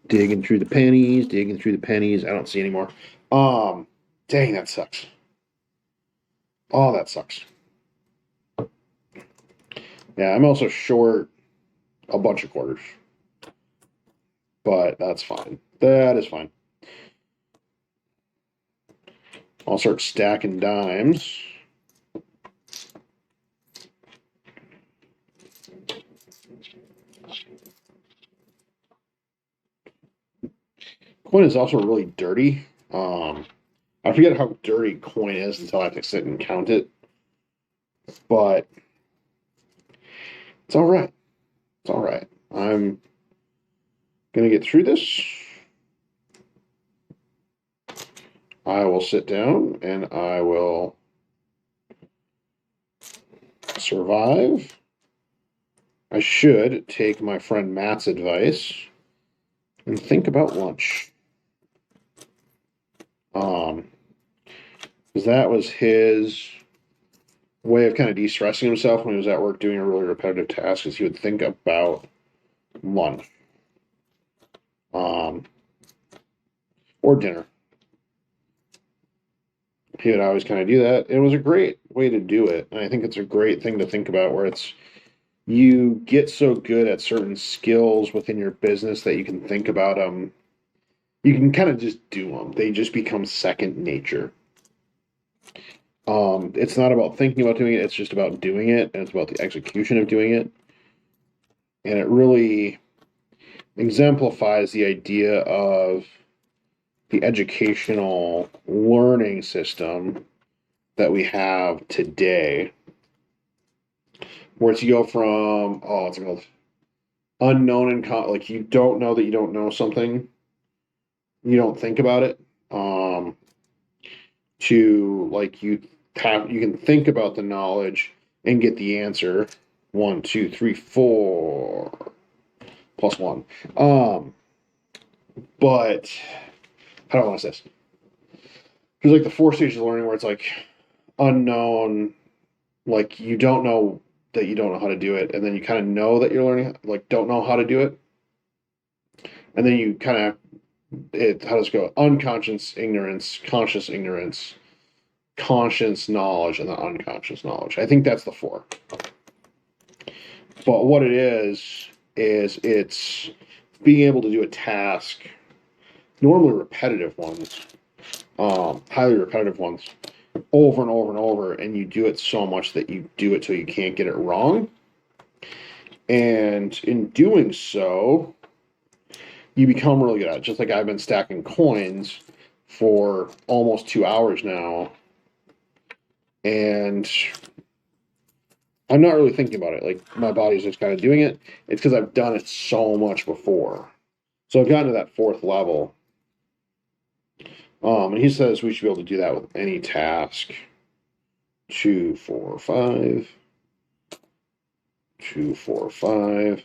Digging through the pennies. I don't see anymore. Dang, that sucks. Oh, that sucks. Yeah, I'm also short a bunch of quarters. But that's fine. That is fine. I'll start stacking dimes. Coin is also really dirty. I forget how dirty coin is until I have to sit and count it. But it's all right. It's all right. I'm going to get through this. I will sit down and I will survive. I should take my friend Matt's advice and think about lunch. Because that was his way of kind of de-stressing himself when he was at work doing a really repetitive task, is he would think about lunch. Or dinner. He would always kind of do that. It was a great way to do it. And I think it's a great thing to think about where it's you get so good at certain skills within your business that you can think about them. You can kind of just do them. They just become second nature. It's not about thinking about doing it. It's just about doing it. And it's about the execution of doing it. And it really exemplifies the idea of the educational learning system that we have today, where it's you go from what's it called, unknown and like you don't know that you don't know something, you don't think about it, to like you can think about the knowledge and get the answer. 1, 2, 3, 4 plus 1. But how do I want to say this? There's like the 4 stages of learning where it's like unknown, like you don't know that you don't know how to do it, and then you kind of know that you're learning, like don't know how to do it, and then you kind of how does it go? Unconscious ignorance, conscious ignorance, conscious knowledge, and then unconscious knowledge. I think that's the 4. But what it is it's being able to do a task, normally repetitive ones, highly repetitive ones, over and over and over, and you do it so much that you do it till you can't get it wrong. And in doing so, you become really good at it. Just like I've been stacking coins for almost 2 hours now, and I'm not really thinking about it. Like my body's just kind of doing it. It's because I've done it so much before. So I've gotten to that 4th level. And he says we should be able to do that with any task. 2, 4, 5. 2, 4, 5.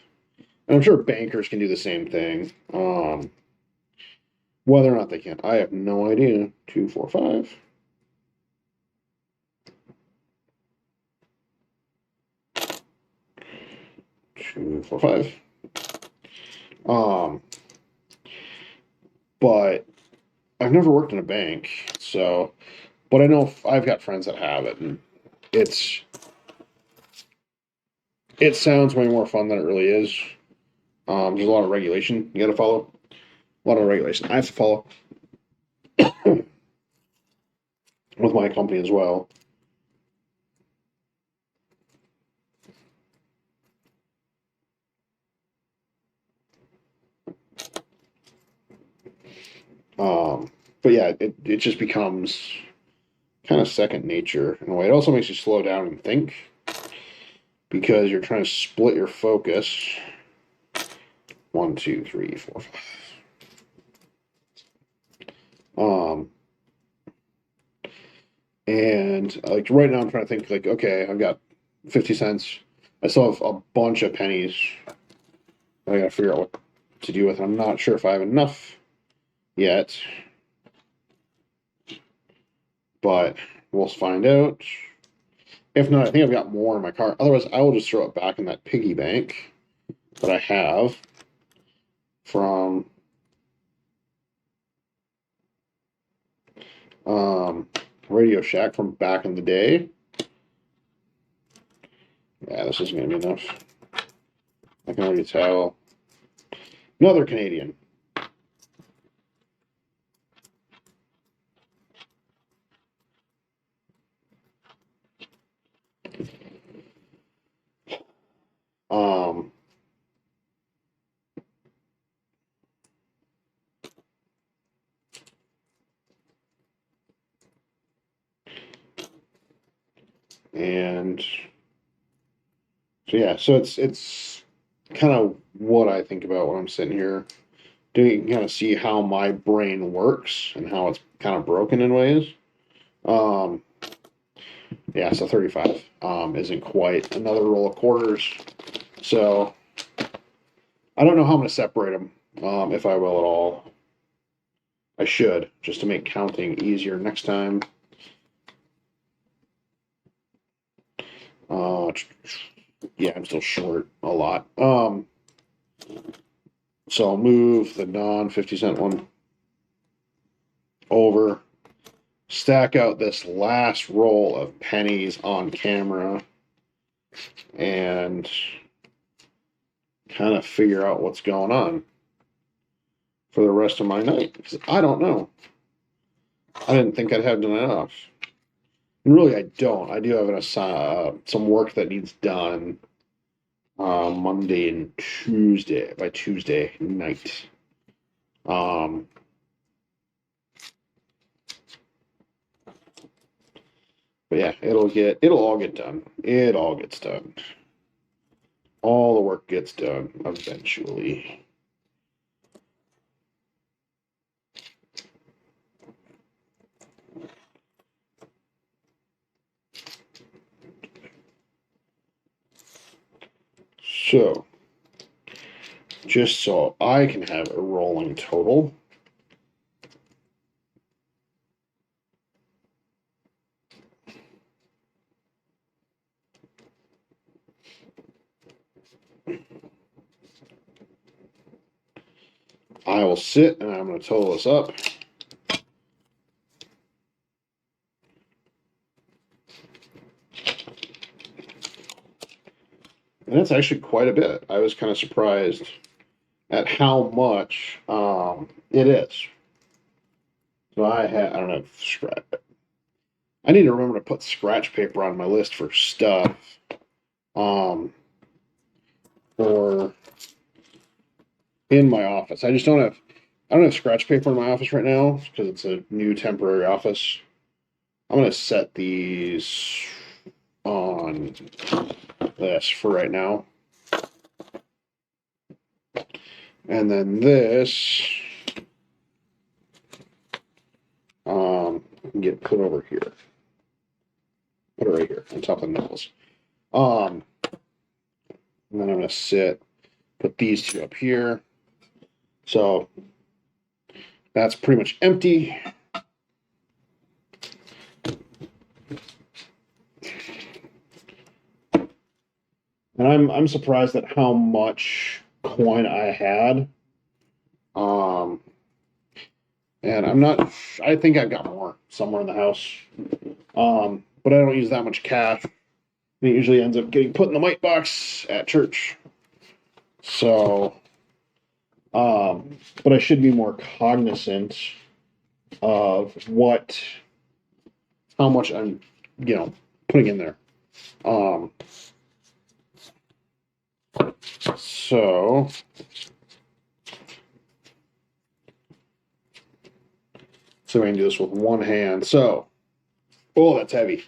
And I'm sure bankers can do the same thing. Whether or not they can, I have no idea. 2, 4, 5. 2, 4, 5. But I've never worked in a bank, so. But I know I've got friends that have it, and it's it sounds way more fun than it really is. There's a lot of regulation you got to follow. A lot of regulation I have to follow with my company as well. But yeah, it just becomes kind of second nature in a way. It also makes you slow down and think because you're trying to split your focus. 1, 2, 3, 4, 5. And like right now, I'm trying to think like, okay, I've got 50 cents. I still have a bunch of pennies. I got to figure out what to do with. I'm not sure if I have enough yet, but we'll find out. If not, I think I've got more in my car. Otherwise, I will just throw it back in that piggy bank that I have from Radio Shack from back in the day. Yeah, this isn't going to be enough. I can already tell. Another Canadian. Um, and so yeah, so it's kind of what I think about when I'm sitting here. You can kind of see how my brain works and how it's kind of broken in ways. Um, yeah, so 35 isn't quite another roll of quarters. So I don't know how I'm going to separate them, if I will at all. I should, just to make counting easier next time. Yeah, I'm still short a lot. So I'll move the non 50 cent one over, stack out this last roll of pennies on camera, and kind of figure out what's going on for the rest of my night. Because I don't know. I didn't think I'd have enough. And really, I don't. I do have some work that needs done Monday and Tuesday, by Tuesday night. But yeah, it'll all get done. It all gets done. All the work gets done eventually. So, just so I can have a rolling total. I will sit and I'm going to total this up. And that's actually quite a bit. I was kind of surprised at how much it is. So I don't know, I need to remember to put scratch paper on my list for stuff. Um, for in my office. I don't have scratch paper in my office right now because it's a new temporary office. I'm gonna set these on this for right now. And then this can get put over here. Put it right here on top of the knuckles. And then I'm gonna put these two up here. So That's pretty much empty. And I'm surprised at how much coin I had. And I think I've got more somewhere in the house. But I don't use that much cash. It usually ends up getting put in the mite box at church. So, but I should be more cognizant of how much I'm, putting in there. So I can do this with one hand. So, oh, that's heavy.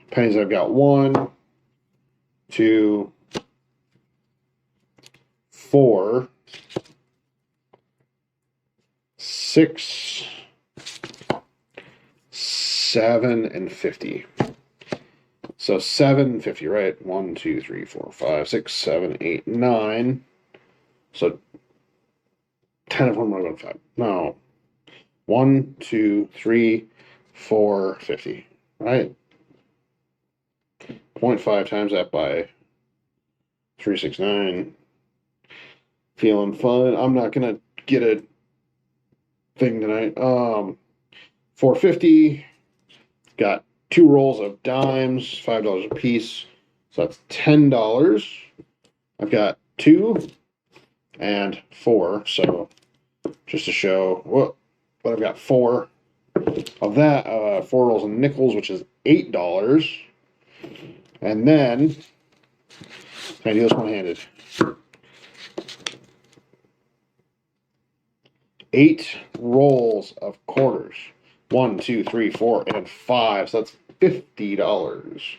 Pennies, I've got 1, 2, 4, 6, 7, and 50. So 750, right? 1, 2, 3, 4, 5, 6, 7, 8, 9. So 10 of them are going 5. No. 1, 2, 3, 4, 50. Right? 0.5 times that by 369. Feeling fun. I'm not gonna get a thing tonight. 450. Got 2 rolls of dimes, $5 a piece. So that's $10. I've got 2 and 4. So just to show but I've got 4 of that. 4 rolls of nickels, which is $8. And then can I do this one-handed? 8 rolls of quarters. 1, 2, 3, 4, and 5. So that's $50.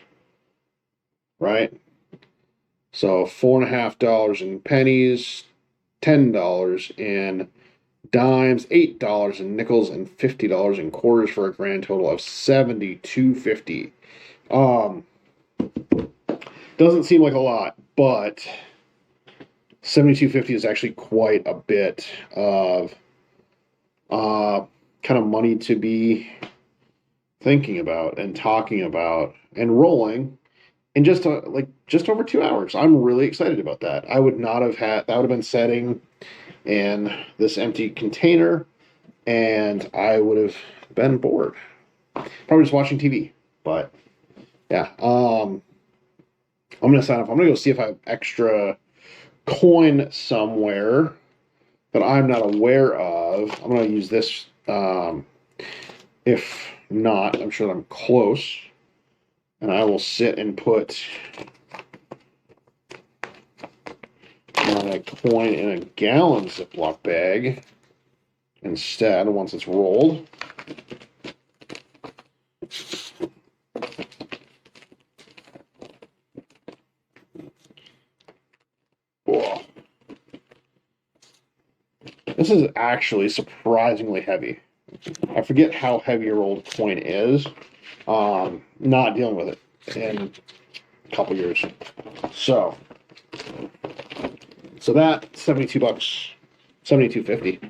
Right? So $4.50 in pennies, $10 in dimes, $8 in nickels, and $50 in quarters for a grand total of $72.50. Doesn't seem like a lot, but $72.50 is actually quite a bit of kind of money to be thinking about and talking about and rolling in just over 2 hours. I'm really excited about that. I would not have had that would have been setting in this empty container, and I would have been bored, probably just watching TV. But yeah, I'm gonna sign up. I'm gonna go see if I have extra coin somewhere that I'm not aware of. I'm gonna use this. If not, I'm sure I'm close, and I will sit and put my coin in a gallon Ziploc bag instead once it's rolled. Whoa. This is actually surprisingly heavy. I forget how heavy a rolled coin is. Not dealing with it in a couple years. So that $72, $72.50.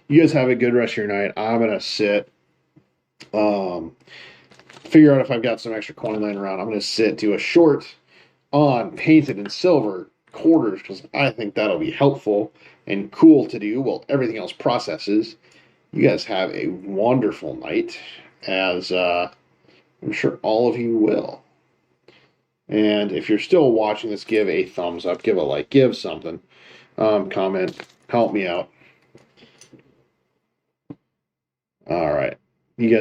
You guys have a good rest of your night. I'm gonna sit, figure out if I've got some extra coin laying around. I'm gonna do a short on painted in silver quarters because I think that'll be helpful and cool to do while everything else processes. You guys have a wonderful night, as I'm sure all of you will. And if you're still watching this, give a thumbs up, give a like, give something, comment, help me out. All right. You guys